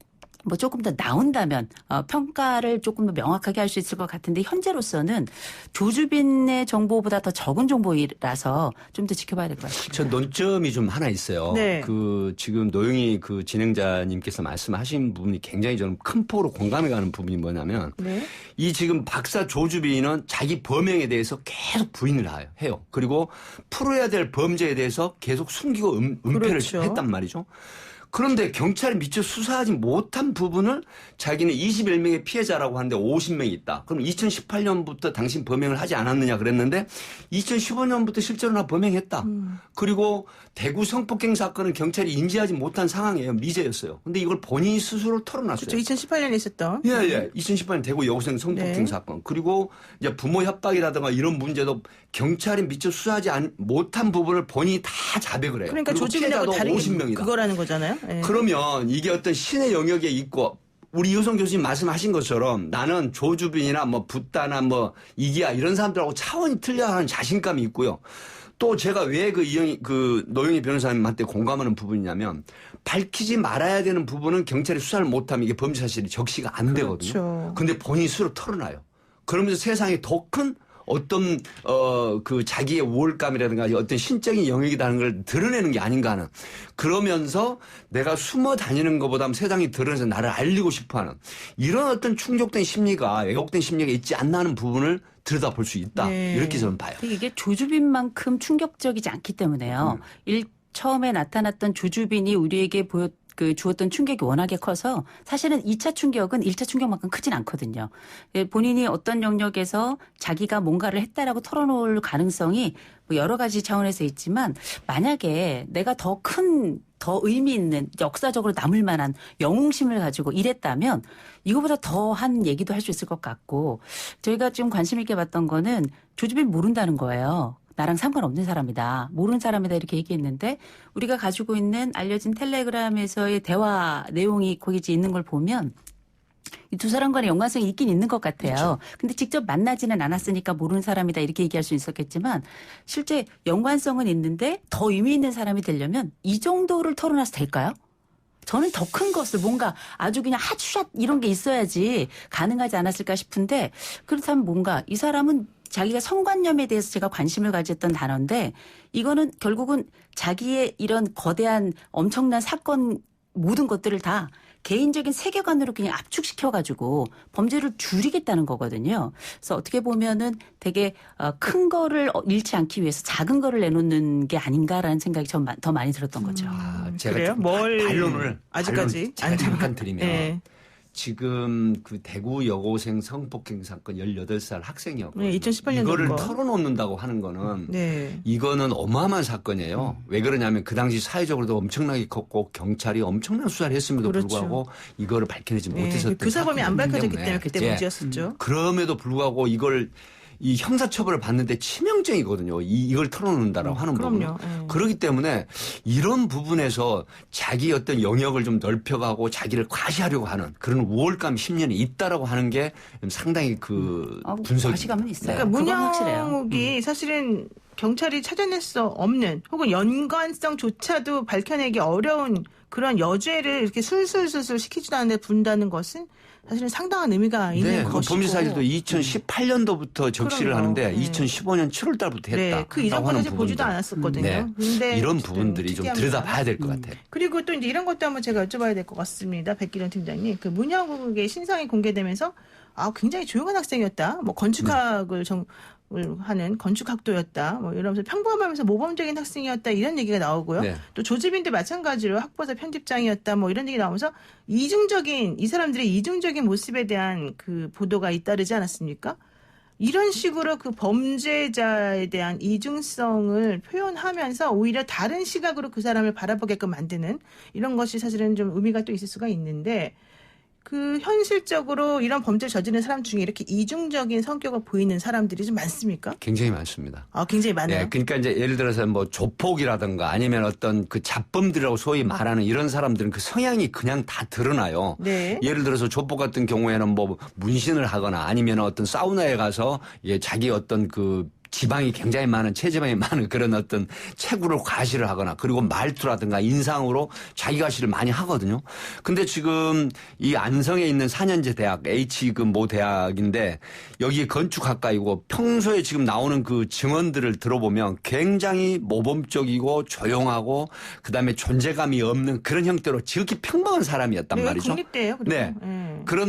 더 나온다면 평가를 조금 더 명확하게 할 수 있을 것 같은데 현재로서는 조주빈의 정보보다 더 적은 정보라서 좀 더 지켜봐야 될 것 같습니다. 저 논점이 좀 하나 있어요. 네. 그 지금 노영희 그 진행자님께서 말씀하신 부분이 굉장히 저는 큰 폭으로 공감해 가는 부분이 뭐냐면 네. 이 지금 박사 조주빈은 자기 범행에 대해서 계속 부인을 해요. 그리고 풀어야 될 범죄에 대해서 계속 숨기고 은폐를 그렇죠. 했단 말이죠. 그런데 경찰이 미처 수사하지 못한 부분을 자기는 21명의 피해자라고 하는데 50명이 있다. 그럼 2018년부터 당신 범행을 하지 않았느냐 그랬는데 2015년부터 실제로 나 범행했다. 그리고 대구 성폭행 사건은 경찰이 인지하지 못한 상황이에요. 미제였어요. 근데 이걸 본인이 스스로 털어놨어요. 그렇죠. 2018년에 있었던. 예. 2018년 대구 여고생 성폭행 네. 사건. 그리고 이제 부모 협박이라든가 이런 문제도 경찰이 미처 수사하지 못한 부분을 본인이 다 자백을 해요. 그러니까 그리고 조직이라고 피해자도 다른 게 50명이다. 그거라는 거잖아요. 네. 그러면 이게 어떤 신의 영역에 있고 우리 이호성 교수님 말씀하신 것처럼 나는 조주빈이나 뭐 붓다나 뭐 이기야 이런 사람들하고 차원이 틀려하는 자신감이 있고요. 또 제가 왜 그 노영희 변호사님한테 공감하는 부분이냐면 밝히지 말아야 되는 부분은 경찰이 수사를 못하면 이게 범죄 사실이 적시가 안 되거든요. 그렇죠. 근데 본인이 스스로 털어놔요. 그러면서 세상에 더 큰 어떤 그 자기의 우월감이라든가 어떤 신적인 영역이라는 걸 드러내는 게 아닌가 하는 그러면서 내가 숨어 다니는 것보다 세상이 드러내서 나를 알리고 싶어하는 이런 어떤 충족된 심리가 왜곡된 심리가 있지 않나 하는 부분을 들여다볼 수 있다. 네. 이렇게 저는 봐요. 이게 조주빈만큼 충격적이지 않기 때문에요. 처음에 나타났던 조주빈이 우리에게 주었던 충격이 워낙에 커서 사실은 2차 충격은 1차 충격만큼 크진 않거든요. 본인이 어떤 영역에서 자기가 뭔가를 했다라고 털어놓을 가능성이 뭐 여러 가지 차원에서 있지만 만약에 내가 더 의미 있는 역사적으로 남을 만한 영웅심을 가지고 이랬다면 이거보다 더한 얘기도 할 수 있을 것 같고 저희가 지금 관심 있게 봤던 거는 조주빈 모른다는 거예요. 나랑 상관없는 사람이다. 모르는 사람이다 이렇게 얘기했는데 우리가 가지고 있는 알려진 텔레그램에서의 대화 내용이 거기 있는 걸 보면 이 두 사람 간의 연관성이 있긴 있는 것 같아요. 그렇죠. 근데 직접 만나지는 않았으니까 모르는 사람이다 이렇게 얘기할 수 있었겠지만 실제 연관성은 있는데 더 의미 있는 사람이 되려면 이 정도를 털어놔서 될까요? 저는 더 큰 것을 뭔가 아주 그냥 핫샷 이런 게 있어야지 가능하지 않았을까 싶은데 그렇다면 뭔가 이 사람은 자기가 성관념에 대해서 제가 관심을 가졌던 단어인데 이거는 결국은 자기의 이런 거대한 엄청난 사건 모든 것들을 다 개인적인 세계관으로 그냥 압축시켜가지고 범죄를 줄이겠다는 거거든요. 그래서 어떻게 보면은 되게 큰 거를 잃지 않기 위해서 작은 거를 내놓는 게 아닌가라는 생각이 더 많이 들었던 거죠. 제가 그래요? 반론을 아직까지 제가 잠깐 드리면 네. 지금 그 대구 여고생 성폭행 사건 18살 학생이었거든요. 네, 2018년도 이거를 거. 털어놓는다고 하는 거는 네. 이거는 어마어마한 사건이에요. 왜 그러냐면 그 당시 사회적으로도 엄청나게 컸고 경찰이 엄청난 수사를 했음에도 그렇죠. 불구하고 이거를 밝혀내지 네. 못했었던 그 사범이 안 밝혀졌기 때문에. 때문에 그때 예. 문제였었죠. 그럼에도 불구하고 이걸 이 형사처벌을 받는데 치명적이거든요. 이걸 털어놓는다라고 하는 그럼요. 부분은. 예. 그렇기 때문에 이런 부분에서 자기 어떤 영역을 좀 넓혀가고 자기를 과시하려고 하는 그런 우월감 심리는 있다라고 하는 게 상당히 그 분석이. 과시감은 있어요. 그러니까 그건 확실해요. 문영욱이 사실은 경찰이 찾아낼 수 없는 혹은 연관성조차도 밝혀내기 어려운 그런 여죄를 이렇게 술술술술 시키지도 않는데 분다는 것은 사실은 상당한 의미가 있는 네, 그 것이고. 범죄사실도 2018년도부터 적시를 그럼요. 하는데 네. 2015년 7월 달부터 했다. 네, 그 이전까지 보지도 않았었거든요. 네. 근데 이런 어쨌든 부분들이 좀 특이합니다. 들여다봐야 될 것 같아요. 그리고 또 이제 이런 것도 한번 제가 여쭤봐야 될 것 같습니다. 백기련 팀장님. 그 문영욱의 신상이 공개되면서 굉장히 조용한 학생이었다. 뭐 건축학을 하는 건축학도였다. 뭐 이러면서 평범하면서 모범적인 학생이었다. 이런 얘기가 나오고요. 네. 또 조지빈도 마찬가지로 학부사 편집장이었다. 뭐 이런 얘기 나오면서 이 사람들의 이중적인 모습에 대한 그 보도가 잇따르지 않았습니까? 이런 식으로 그 범죄자에 대한 이중성을 표현하면서 오히려 다른 시각으로 그 사람을 바라보게끔 만드는 이런 것이 사실은 좀 의미가 또 있을 수가 있는데 그 현실적으로 이런 범죄를 저지르는 사람 중에 이렇게 이중적인 성격을 보이는 사람들이 좀 많습니까? 굉장히 많습니다. 굉장히 많아요. 네, 그러니까 이제 예를 들어서 뭐 조폭이라든가 아니면 어떤 그 잡범들이라고 소위 말하는 이런 사람들은 그 성향이 그냥 다 드러나요. 네. 예를 들어서 조폭 같은 경우에는 뭐 문신을 하거나 아니면 어떤 사우나에 가서 자기 어떤 그 지방이 굉장히 많은 체지방이 많은 그런 어떤 체구를 과시를 하거나 그리고 말투라든가 인상으로 자기 과시를 많이 하거든요. 근데 지금 이 안성에 있는 4년제 대학 H 그 모 대학인데 여기에 건축학과이고 평소에 지금 나오는 그 증언들을 들어보면 굉장히 모범적이고 조용하고 그다음에 존재감이 없는 그런 형태로 지극히 평범한 사람이었단 네, 말이죠. 국립대예요. 그리고.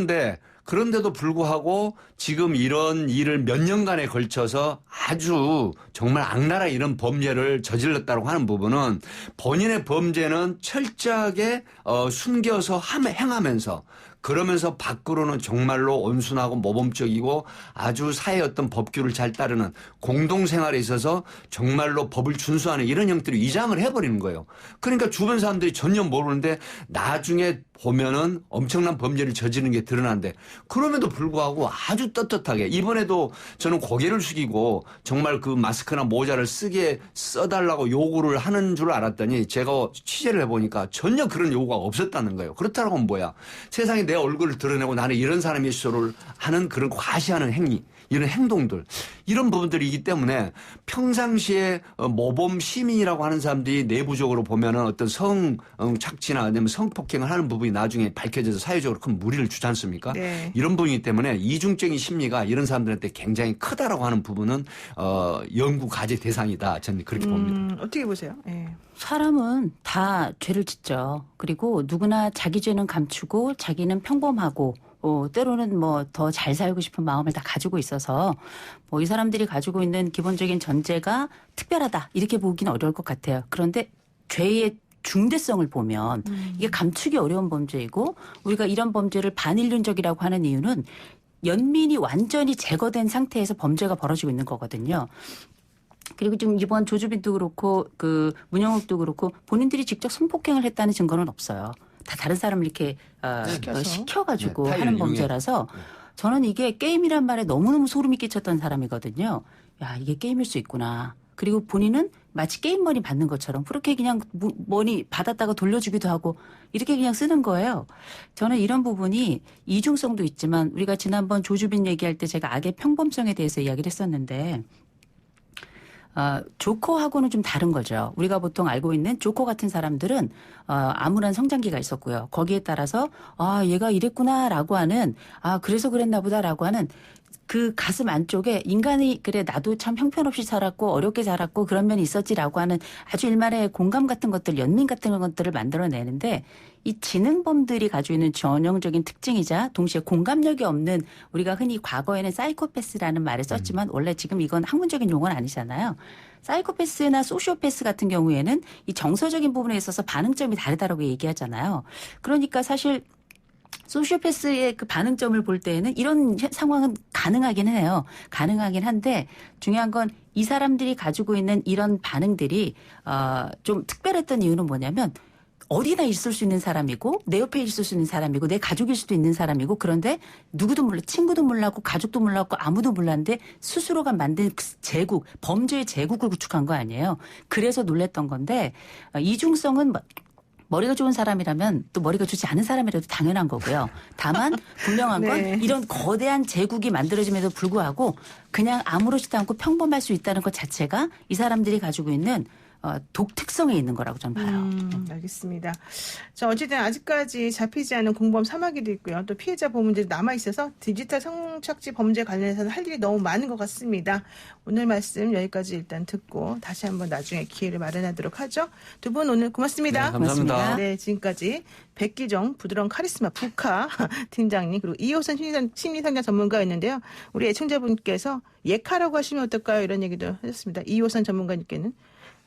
네. 그런데도 불구하고 지금 이런 일을 몇 년간에 걸쳐서 아주 정말 악랄한 이런 범죄를 저질렀다고 하는 부분은 본인의 범죄는 철저하게 숨겨서 행하면서 그러면서 밖으로는 정말로 온순하고 모범적이고 아주 사회의 어떤 법규를 잘 따르는 공동생활에 있어서 정말로 법을 준수하는 이런 형태로 위장을 해버리는 거예요. 그러니까 주변 사람들이 전혀 모르는데 나중에 보면은 엄청난 범죄를 저지르는 게 드러나는데 그럼에도 불구하고 아주 떳떳하게 이번에도 저는 고개를 숙이고 정말 그 마스크나 모자를 써달라고 요구를 하는 줄 알았더니 제가 취재를 해보니까 전혀 그런 요구가 없었다는 거예요. 그렇다고 하면 뭐야. 세상에 내 얼굴을 드러내고 나는 이런 사람이 있어를 하는 그런 과시하는 행위. 이런 행동들 이런 부분들이기 때문에 평상시에 모범 시민이라고 하는 사람들이 내부적으로 보면은 어떤 성착취나 아니면 성폭행을 하는 부분이 나중에 밝혀져서 사회적으로 큰 무리를 주지 않습니까? 네. 이런 부분이기 때문에 이중적인 심리가 이런 사람들한테 굉장히 크다라고 하는 부분은 연구 과제 대상이다. 저는 그렇게 봅니다. 어떻게 보세요? 네. 사람은 다 죄를 짓죠. 그리고 누구나 자기 죄는 감추고 자기는 평범하고 때로는 뭐 더 잘 살고 싶은 마음을 다 가지고 있어서 뭐 이 사람들이 가지고 있는 기본적인 전제가 특별하다 이렇게 보기는 어려울 것 같아요. 그런데 죄의 중대성을 보면 이게 감추기 어려운 범죄이고 우리가 이런 범죄를 반인륜적이라고 하는 이유는 연민이 완전히 제거된 상태에서 범죄가 벌어지고 있는 거거든요. 그리고 지금 이번 조주빈도 그렇고 그 문영욱도 그렇고 본인들이 직접 성폭행을 했다는 증거는 없어요. 다 다른 사람을 이렇게 시켜가지고 네, 하는 범죄라서 저는 이게 게임이란 말에 너무너무 소름이 끼쳤던 사람이거든요. 야, 이게 게임일 수 있구나. 그리고 본인은 마치 게임 머니 받는 것처럼 그렇게 그냥 머니 받았다가 돌려주기도 하고 이렇게 그냥 쓰는 거예요. 저는 이런 부분이 이중성도 있지만 우리가 지난번 조주빈 얘기할 때 제가 악의 평범성에 대해서 이야기를 했었는데 조커하고는 좀 다른 거죠. 우리가 보통 알고 있는 조커 같은 사람들은 암울한 성장기가 있었고요. 거기에 따라서 얘가 이랬구나라고 하는 그래서 그랬나 보다라고 하는 그 가슴 안쪽에 인간이 그래 나도 참 형편없이 살았고 어렵게 자랐고 그런 면이 있었지라고 하는 아주 일말의 공감 같은 것들 연민 같은 것들을 만들어내는데 이 지능범들이 가지고 있는 전형적인 특징이자 동시에 공감력이 없는 우리가 흔히 과거에는 사이코패스라는 말을 썼지만 원래 지금 이건 학문적인 용어는 아니잖아요. 사이코패스나 소시오패스 같은 경우에는 이 정서적인 부분에 있어서 반응점이 다르다라고 얘기하잖아요. 그러니까 사실 소시오패스의 그 반응점을 볼 때에는 이런 상황은 가능하긴 해요. 가능하긴 한데 중요한 건 이 사람들이 가지고 있는 이런 반응들이 좀 특별했던 이유는 뭐냐면 어디나 있을 수 있는 사람이고 내 옆에 있을 수 있는 사람이고 내 가족일 수도 있는 사람이고 그런데 누구도 몰라 친구도 몰랐고 가족도 몰랐고 아무도 몰랐는데 스스로가 만든 제국 범죄의 제국을 구축한 거 아니에요. 그래서 놀랬던 건데 이중성은 머리가 좋은 사람이라면 또 머리가 좋지 않은 사람이라도 당연한 거고요. 다만 분명한 건 네. 이런 거대한 제국이 만들어짐에도 불구하고 그냥 아무렇지도 않고 평범할 수 있다는 것 자체가 이 사람들이 가지고 있는 독특성에 있는 거라고 저는 봐요. 알겠습니다. 자, 어쨌든 아직까지 잡히지 않은 공범 사마귀도 있고요. 또 피해자 보문들이 남아있어서 디지털 성착취 범죄 관련해서는 할 일이 너무 많은 것 같습니다. 오늘 말씀 여기까지 일단 듣고 다시 한번 나중에 기회를 마련하도록 하죠. 두 분 오늘 고맙습니다. 네, 감사합니다. 고맙습니다. 네, 지금까지 백기정 부드러운 카리스마 북카 팀장님 그리고 이호선 심리상담 전문가였는데요. 우리 애청자분께서 예카라고 하시면 어떨까요? 이런 얘기도 하셨습니다. 이호선 전문가님께는.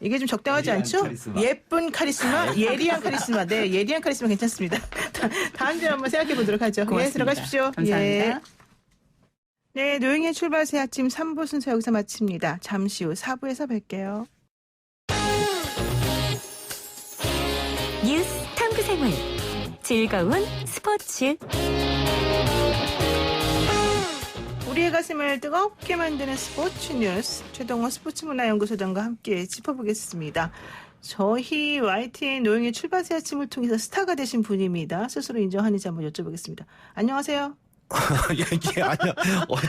이게 좀 적당하지 예리한 않죠? 카리스마. 예쁜 카리스마, 예리한 카리스마. 네, 예리한 카리스마 괜찮습니다. 다음 주에 한번 생각해 보도록 하죠. 예, 고맙습니다. 들어가십시오. 감사합니다. 예. 네, 노영의 출발 새 아침 3부 순서 여기서 마칩니다. 잠시 후 4부에서 뵐게요. 뉴스 탐구생활 즐거운 스포츠 우리의 가슴을 뜨겁게 만드는 스포츠 뉴스 최동원 스포츠문화연구소장과 함께 짚어보겠습니다. 저희 YTN 노영의 출발 새 아침을 통해서 스타가 되신 분입니다. 스스로 인정하는지 한번 여쭤보겠습니다. 안녕하세요. 예, 아니요.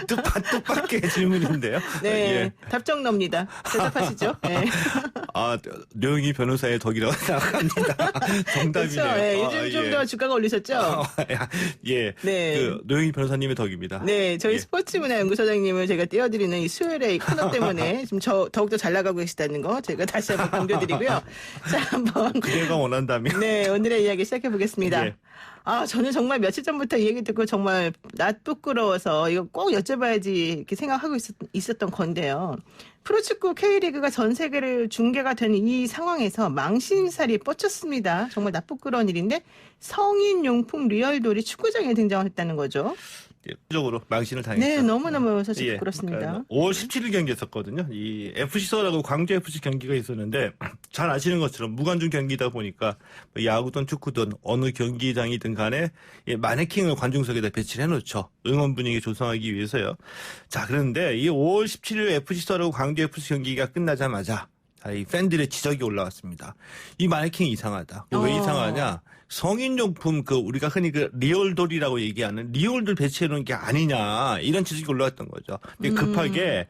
뜻밖의 질문인데요. 네, 예. 답정 넙니다. 대답하시죠. 네. 류영희 변호사의 덕이라고 생각합니다. 정답이네요. 그렇죠. 네, 요즘 좀 더 주가가 올리셨죠? 예. 네. 류영희 변호사님의 덕입니다. 네, 저희 예. 스포츠문화연구소장님을 제가 띄워드리는 이 수요일의 이 코너 때문에 지금 더욱더 잘 나가고 계시다는 거 제가 다시 한번 강조드리고요. 자, 한번. 그대가 원한다면. 네, 오늘의 이야기 시작해보겠습니다. 예. 저는 정말 며칠 전부터 이 얘기 듣고 정말 낯 부끄러워서 이거 꼭 여쭤봐야지 이렇게 생각하고 있었던 건데요. 프로축구 K리그가 전 세계를 중계가 되는 이 상황에서 망신살이 뻗쳤습니다. 정말 낯 부끄러운 일인데 성인용품 리얼돌이 축구장에 등장을 했다는 거죠. 예, 적으로 망신을 당했죠. 네, 너무너무 사실 예, 부끄럽습니다. 그러니까 5월 17일 경기였었거든요. 이 FC 서울하고 광주 FC 경기가 있었는데 잘 아시는 것처럼 무관중 경기다 보니까 야구든 축구든 어느 경기장이든 간에 마네킹을 관중석에다 배치를 해놓죠. 응원 분위기 조성하기 위해서요. 자, 그런데 이 5월 17일 FC 서울하고 광주 FC 경기가 끝나자마자 이 팬들의 지적이 올라왔습니다. 이 마네킹이 이상하다. 왜 이상하냐? 성인용품 우리가 흔히 리얼돌이라고 얘기하는 리얼돌 배치해놓은 게 아니냐 이런 지적이 올라왔던 거죠. 근데 급하게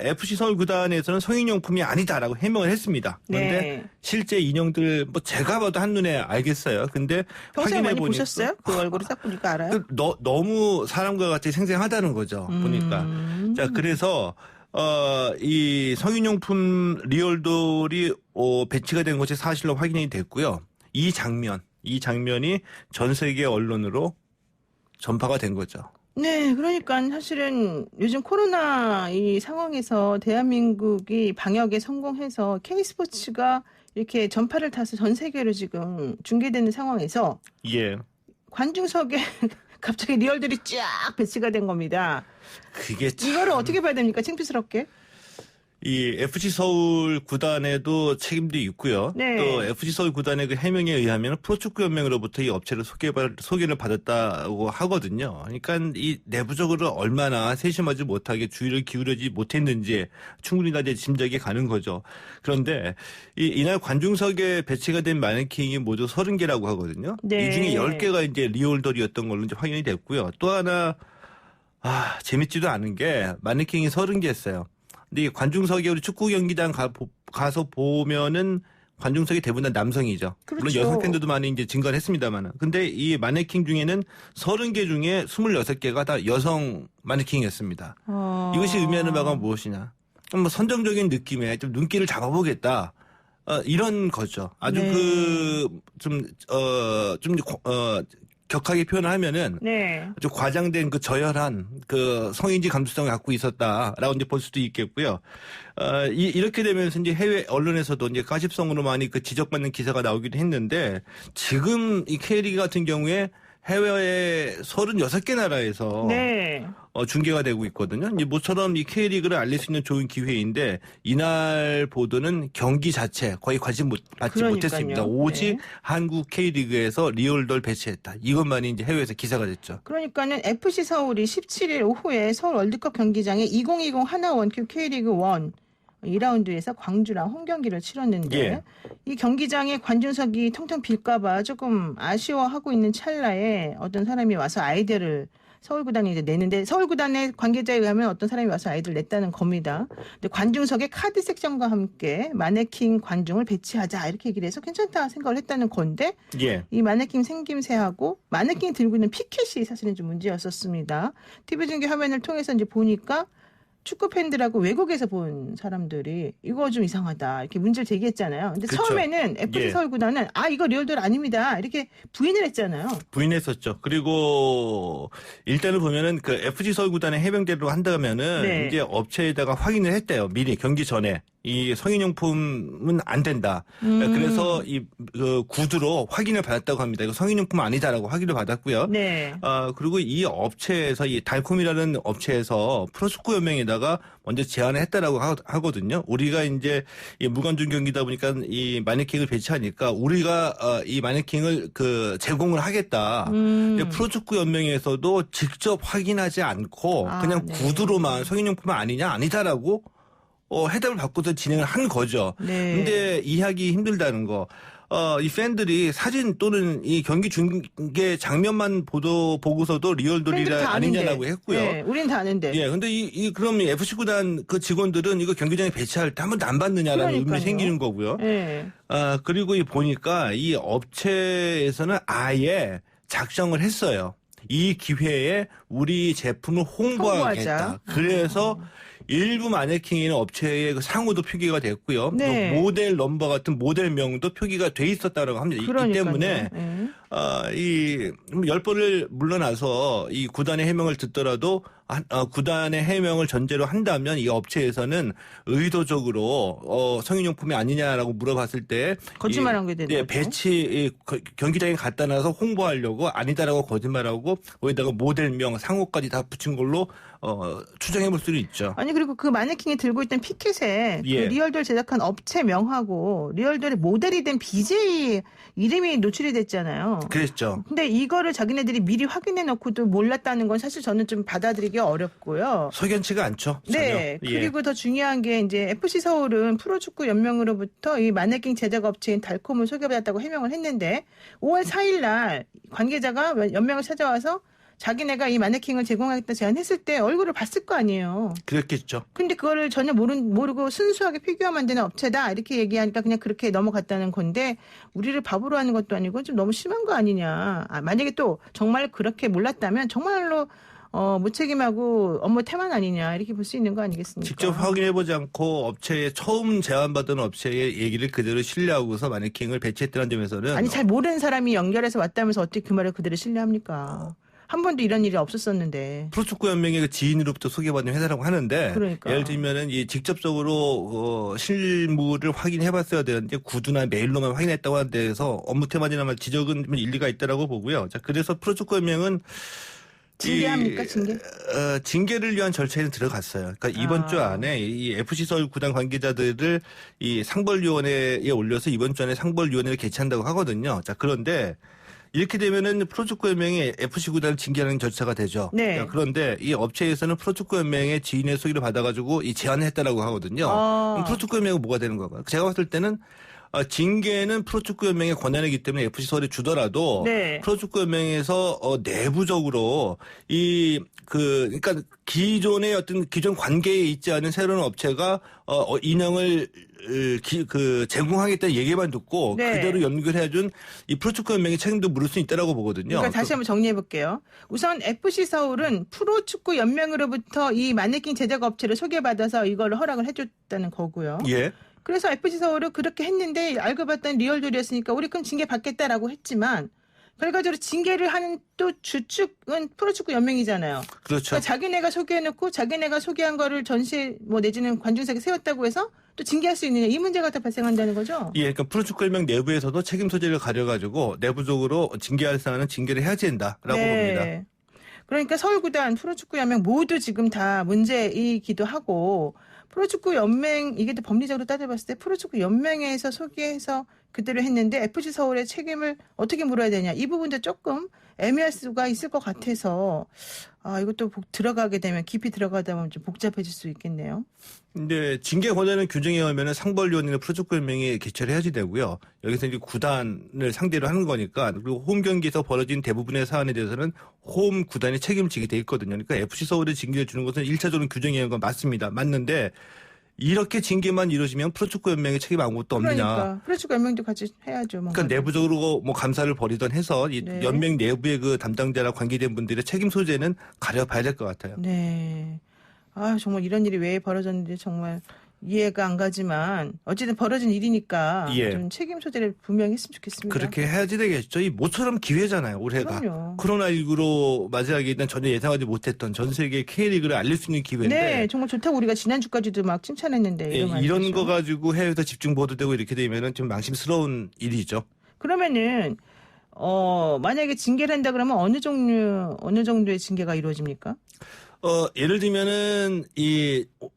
FC 서울 구단에서는 성인용품이 아니다라고 해명을 했습니다. 그런데 네. 실제 인형들 제가 봐도 한눈에 알겠어요. 근데 평소에 확인해 많이 보니까 보셨어요? 그 얼굴을 딱 보니까 알아요? 너무 사람과 같이 생생하다는 거죠. 보니까. 자, 그래서 이 성인용품 리얼돌이 배치가 된 것이 사실로 확인이 됐고요. 이 장면이 전 세계 언론으로 전파가 된 거죠. 네, 그러니까 사실은 요즘 코로나 이 상황에서 대한민국이 방역에 성공해서 K스포츠가 이렇게 전파를 타서 전 세계로 지금 중계되는 상황에서 예. 관중석에 갑자기 리얼들이 쫙 배치가 된 겁니다. 그게 참... 이거를 어떻게 봐야 됩니까? 창피스럽게. 이 FC 서울 구단에도 책임도 있고요. 네. 또 FC 서울 구단의 그 해명에 의하면 프로축구연맹으로부터 이 업체를 소개를 받았다고 하거든요. 그러니까 이 내부적으로 얼마나 세심하지 못하게 주의를 기울이지 못했는지 충분히 다 이제 짐작이 가는 거죠. 그런데 이날 관중석에 배치가 된 마네킹이 모두 30개라고 하거든요. 네. 이 중에 10개가 이제 리얼돌이었던 걸로 이제 확인이 됐고요. 또 하나 재밌지도 않은 게 마네킹이 30개였어요. 근데 이 관중석에 우리 축구 경기장 가서 보면은 관중석이 대부분 다 남성이죠. 그렇죠. 물론 여성 팬들도 많이 이제 증가를 했습니다만. 근데 이 마네킹 중에는 30개 중에 26개가 다 여성 마네킹이었습니다. 이것이 의미하는 바가 무엇이냐. 뭐 선정적인 느낌에 좀 눈길을 잡아보겠다. 이런 거죠. 아주 네. 격하게 표현을 하면은 네. 아주 과장된 저열한 성인지 감수성을 갖고 있었다라고 이제 볼 수도 있겠고요. 이렇게 되면서 이제 해외 언론에서도 이제 가십성으로 많이 지적받는 기사가 나오기도 했는데 지금 이 K리그 같은 경우에 해외의 36개 나라에서 네. 중계가 되고 있거든요. 이제 모처럼 이 K리그를 알릴 수 있는 좋은 기회인데 이날 보도는 경기 자체 거의 관심 받지 못했습니다. 오직 네. 한국 K리그에서 리얼돌 배치했다. 이것만이 이제 해외에서 기사가 됐죠. 그러니까는 FC 서울이 17일 오후에 서울 월드컵 경기장에 2020 하나 원큐 K리그 1 2라운드에서 광주랑 홈경기를 치렀는데 예. 이 경기장에 관중석이 텅텅 빌까봐 조금 아쉬워하고 있는 찰나에 어떤 사람이 와서 아이디어를 서울구단이 이제 내는데 서울구단의 관계자에 의하면 어떤 사람이 와서 아이들 냈다는 겁니다. 근데 관중석에 카드 섹션과 함께 마네킹 관중을 배치하자 이렇게 얘기를 해서 괜찮다 생각을 했다는 건데 예. 이 마네킹 생김새하고 마네킹이 들고 있는 피켓이 사실은 좀 문제였었습니다. TV 중계 화면을 통해서 이제 보니까 축구 팬들하고 외국에서 본 사람들이 이거 좀 이상하다 이렇게 문제를 제기했잖아요. 근데 그렇죠. 처음에는 FC 예. 서울구단은 이거 리얼돌 아닙니다 이렇게 부인을 했잖아요. 부인했었죠. 그리고 일단은 보면은 그 FC 서울구단의 해명대로 한다면은 네. 이제 업체에다가 확인을 했대요. 미리 경기 전에 이 성인용품은 안 된다. 그래서 그 구두로 확인을 받았다고 합니다. 이거 성인용품 아니다라고 확인을 받았고요. 네. 그리고 이 업체에서 이 달콤이라는 업체에서 프로축구 연맹에다가 먼저 제안을 했다라고 하거든요. 우리가 이제 이 무관중 경기다 보니까 이 마네킹을 배치하니까 우리가 이 마네킹을 그 제공을 하겠다. 근데 프로축구 연맹에서도 직접 확인하지 않고 그냥 네. 구두로만 성인용품은 아니냐 아니다라고 해답을 받고서 진행을 한 거죠. 네. 근데 이해하기 힘들다는 거. 이 팬들이 사진 또는 이 경기 중계 장면만 보고서도 리얼돌이라 아니냐라고 했고요. 네, 우린 다 아는데. 예, 근데 그럼 FC 구단 그 직원들은 이거 경기장에 배치할 때 한 번도 안 받느냐라는 의문이 생기는 거고요. 네. 그리고 보니까 이 업체에서는 아예 작성을 했어요. 이 기회에 우리 제품을 홍보하겠다. 그래서 일부 마네킹에 있는 업체의 그 상호도 표기가 됐고요. 네. 또 모델 넘버 같은 모델명도 표기가 돼 있었다라고 합니다. 이 때문에 이 10번을 물러나서 이 구단의 해명을 듣더라도 구단의 해명을 전제로 한다면 이 업체에서는 의도적으로 성인용품이 아니냐라고 물어봤을 때 거짓말한 게 되는 거죠. 배치 경기장에 갖다 놔서 홍보하려고 아니다라고 거짓말하고 거기다가 모델명 상호까지 다 붙인 걸로 추정해 볼 수는 있죠. 아니 그리고 그 마네킹이 들고 있던 피켓에 예. 그 리얼돌 제작한 업체 명하고 리얼돌의 모델이 된 BJ 이름이 노출이 됐잖아요. 그랬죠. 근데 이거를 자기네들이 미리 확인해 놓고도 몰랐다는 건 사실 저는 좀 받아들이기 어렵고요. 석연치가 않죠. 전혀. 네. 예. 그리고 더 중요한 게 이제 FC 서울은 프로축구 연맹으로부터 이 마네킹 제작 업체인 달콤을 소개받았다고 해명을 했는데 5월 4일 날 관계자가 연맹을 찾아와서 자기네가 이 마네킹을 제공하겠다 제안했을 때 얼굴을 봤을 거 아니에요. 그랬겠죠. 근데 그거를 전혀 모르고 순수하게 피규어 만드는 업체다 이렇게 얘기하니까 그냥 그렇게 넘어갔다는 건데 우리를 바보로 하는 것도 아니고 좀 너무 심한 거 아니냐. 만약에 또 정말 그렇게 몰랐다면 정말로 무책임하고 업무 태만 아니냐 이렇게 볼 수 있는 거 아니겠습니까? 직접 확인해보지 않고 업체에 처음 제안받은 업체의 얘기를 그대로 신뢰하고서 마네킹을 배치했다는 점에서는 아니 잘 모르는 사람이 연결해서 왔다면서 어떻게 그 말을 그대로 신뢰합니까? 한 번도 이런 일이 없었었는데. 프로축구 연맹의 그 지인으로부터 소개받은 회사라고 하는데 그러니까. 예를 들면은 이 직접적으로 실물을 확인해봤어야 되는데 구두나 메일로만 확인했다고 하는 데에서 업무 태만이나 지적은 좀 일리가 있다라고 보고요. 자 그래서 프로축구 연맹은 징계합니까 징계? 징계를 위한 절차에는 들어갔어요. 그러니까 이번 주 안에 이 FC 서울 구단 관계자들을 이 상벌위원회에 올려서 이번 주 안에 상벌위원회를 개최한다고 하거든요. 자 그런데 이렇게 되면은 프로축구 연맹이 FC 구단을 징계하는 절차가 되죠. 네. 자, 그런데 이 업체에서는 프로축구 연맹의 지인의 소개를 받아가지고 이 제안을 했다라고 하거든요. 그럼 프로축구 연맹은 뭐가 되는 건가요? 제가 봤을 때는 징계는 프로축구 연맹의 권한이기 때문에 FC 서울이 주더라도 네. 프로축구 연맹에서 내부적으로 그러니까 기존의 어떤 기존 관계에 있지 않은 새로운 업체가 인형을 제공하겠다는 얘기만 듣고 네. 그대로 연결해준 이 프로축구 연맹의 책임도 물을 수 있다라고 보거든요. 그러니까 다시 한번 정리해 볼게요. 우선 FC 서울은 프로축구 연맹으로부터 이 마네킹 제작 업체를 소개받아서 이걸 허락을 해줬다는 거고요. 예. 그래서 FC 서울은 그렇게 했는데 알고 봤더니 리얼돌이었으니까 우리 그럼 징계 받겠다라고 했지만 결과적으로 징계를 하는 또 주축은 프로축구 연맹이잖아요. 그렇죠. 그러니까 자기네가 소개해놓고 자기네가 소개한 거를 전시에 내지는 관중석에 세웠다고 해서 또 징계할 수 있느냐 이 문제가 다 발생한다는 거죠. 예, 그러니까 프로축구 연맹 내부에서도 책임 소재를 가려가지고 내부적으로 징계할 사안은 징계를 해야 된다라고 봅니다. 그러니까 서울구단, 프로축구 연맹 모두 지금 다 문제이기도 하고 프로축구 연맹 이게 또 법리적으로 따져봤을 때 프로축구 연맹에서 소개해서 그대로 했는데 FC 서울의 책임을 어떻게 물어야 되냐. 이 부분도 조금 애매할 수가 있을 것 같아서 이것도 들어가게 되면 깊이 들어가다 보면 좀 복잡해질 수 있겠네요. 근데 징계 권한을 규정에 의하면 상벌위원회나 프로축구연맹이 개최를 해야지 되고요. 여기서 이제 구단을 상대로 하는 거니까 그리고 홈 경기에서 벌어진 대부분의 사안에 대해서는 홈 구단이 책임을 지게 돼 있거든요. 그러니까 FC 서울에 징계를 주는 것은 1차적으로 규정에 의한 건 맞습니다. 맞는데 이렇게 징계만 이루어지면 프로축구연맹의 책임 아무것도 없느냐. 그러니까 프로축구연맹도 같이 해야죠. 뭔가. 그러니까 내부적으로 뭐 감사를 벌이던 해서 이 네. 연맹 내부의 그 담당자나 관계된 분들의 책임 소재는 가려봐야 될 것 같아요. 네. 정말 이런 일이 왜 벌어졌는지 정말 이해가 안 가지만 어쨌든 벌어진 일이니까 예. 좀 책임 소재를 분명히 했으면 좋겠습니다. 그렇게 해야지 되겠죠. 이 모처럼 기회잖아요, 올해가. 그럼요. 코로나19로 맞이하기 일단 전혀 예상하지 못했던 전 세계 K리그를 알릴 수 있는 기회인데. 네, 정말 좋다고 우리가 지난주까지도 막 칭찬했는데. 이런 거 가지고 해외에서 집중 보도되고 이렇게 되면은 좀 망심스러운 일이죠. 그러면은 만약에 징계를 한다 그러면 어느 정도의 징계가 이루어집니까? 예를 들면은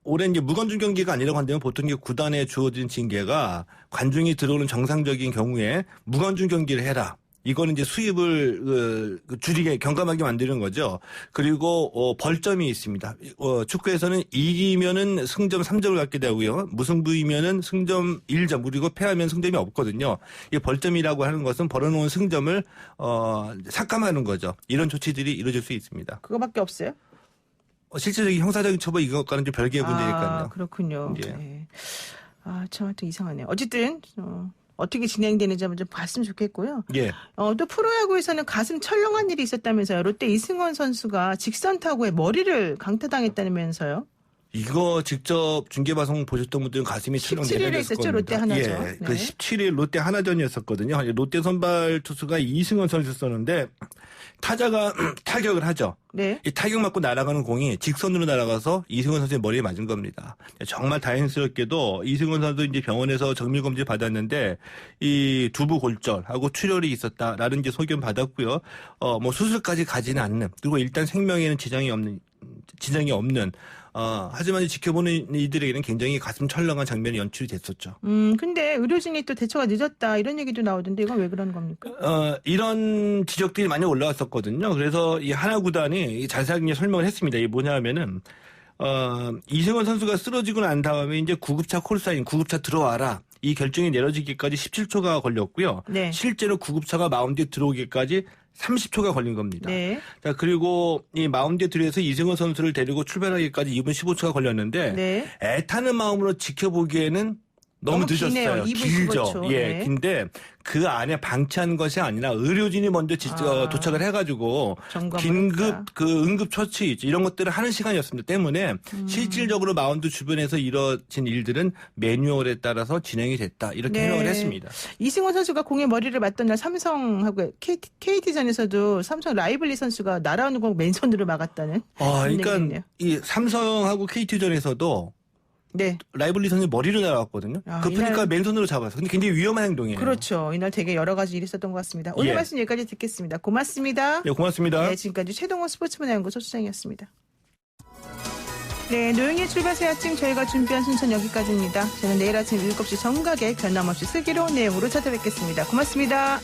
올해 이제 무관중 경기가 아니라고 한다면 보통 이제 구단에 주어진 징계가 관중이 들어오는 정상적인 경우에 무관중 경기를 해라. 이거는 이제 수입을 줄이게 경감하게 만드는 거죠. 그리고 벌점이 있습니다. 축구에서는 이기면은 승점 3점을 갖게 되고요. 무승부이면은 승점 1점, 그리고 패하면 승점이 없거든요. 이 벌점이라고 하는 것은 벌어놓은 승점을 삭감하는 거죠. 이런 조치들이 이루어질 수 있습니다. 그거밖에 없어요? 실질적인 형사적인 처벌 이것과는 좀 별개의 문제니까요. 그렇군요. 예. 네. 참 하여튼 이상하네요. 어쨌든 어떻게 진행되는지 한번 좀 봤으면 좋겠고요. 예. 또 프로야구에서는 가슴 철렁한 일이 있었다면서요. 롯데 이승원 선수가 직선 타구에 머리를 강타당했다면서요. 이거 직접 중계방송 보셨던 분들은 가슴이 철렁 17일에 있었죠. 롯데 하나전. 예, 그 네. 17일 롯데 하나전이었었거든요. 롯데 선발 투수가 이승원 선수였었는데 타자가 타격을 하죠. 네. 이 타격 맞고 날아가는 공이 직선으로 날아가서 이승원 선수의 머리에 맞은 겁니다. 정말 다행스럽게도 이승원 선수 이제 병원에서 정밀 검진 받았는데 이 두부 골절하고 출혈이 있었다라는 이제 소견 받았고요. 뭐 수술까지 가지는 않는, 그리고 일단 생명에는 지장이 없는. 하지만 지켜보는 이들에게는 굉장히 가슴 철렁한 장면이 연출이 됐었죠. 근데 의료진이 또 대처가 늦었다 이런 얘기도 나오던데 이건 왜 그런 겁니까? 이런 지적들이 많이 올라왔었거든요. 그래서 이 하나구단이 자세하게 설명을 했습니다. 이게 뭐냐면은, 이승원 선수가 쓰러지고 난 다음에 이제 구급차 콜사인, 구급차 들어와라. 이 결정이 내려지기까지 17초가 걸렸고요. 네. 실제로 구급차가 마운드에 들어오기까지 30초가 걸린 겁니다. 네. 자, 그리고 이 마운드에 들어서 이승원 선수를 데리고 출발하기까지 2분 15초가 걸렸는데, 네. 애타는 마음으로 지켜보기에는 너무 늦었어요. 기네요. 2분 길죠. 15초. 예. 네. 근데 그 안에 방치한 것이 아니라 의료진이 먼저 도착을 해가지고 긴급 응급 처치 이런 것들을 하는 시간이었습니다. 때문에 실질적으로 마운드 주변에서 이뤄진 일들은 매뉴얼에 따라서 진행이 됐다. 이렇게 네. 해석을 했습니다. 이승원 선수가 공에 머리를 맞던 날 삼성하고 KT전에서도 삼성 라이블리 선수가 날아오는 공 맨손으로 막았다는. 그러니까 이 삼성하고 KT전에서도 네. 라이블리 선수 머리로 날아왔거든요. 급하니까 맨손으로 잡았어. 근데 굉장히 위험한 행동이에요. 그렇죠. 이날 되게 여러 가지 일이 있었던 것 같습니다. 오늘 말씀 여기까지 듣겠습니다. 고맙습니다. 네, 고맙습니다. 네, 지금까지 최동원 스포츠문화연구소 소장이었습니다. 네, 노영의 출발새 아침 저희가 준비한 순서는 여기까지입니다. 저는 내일 아침 7시 정각에 변함없이 슬기로운 내용으로 찾아뵙겠습니다. 고맙습니다.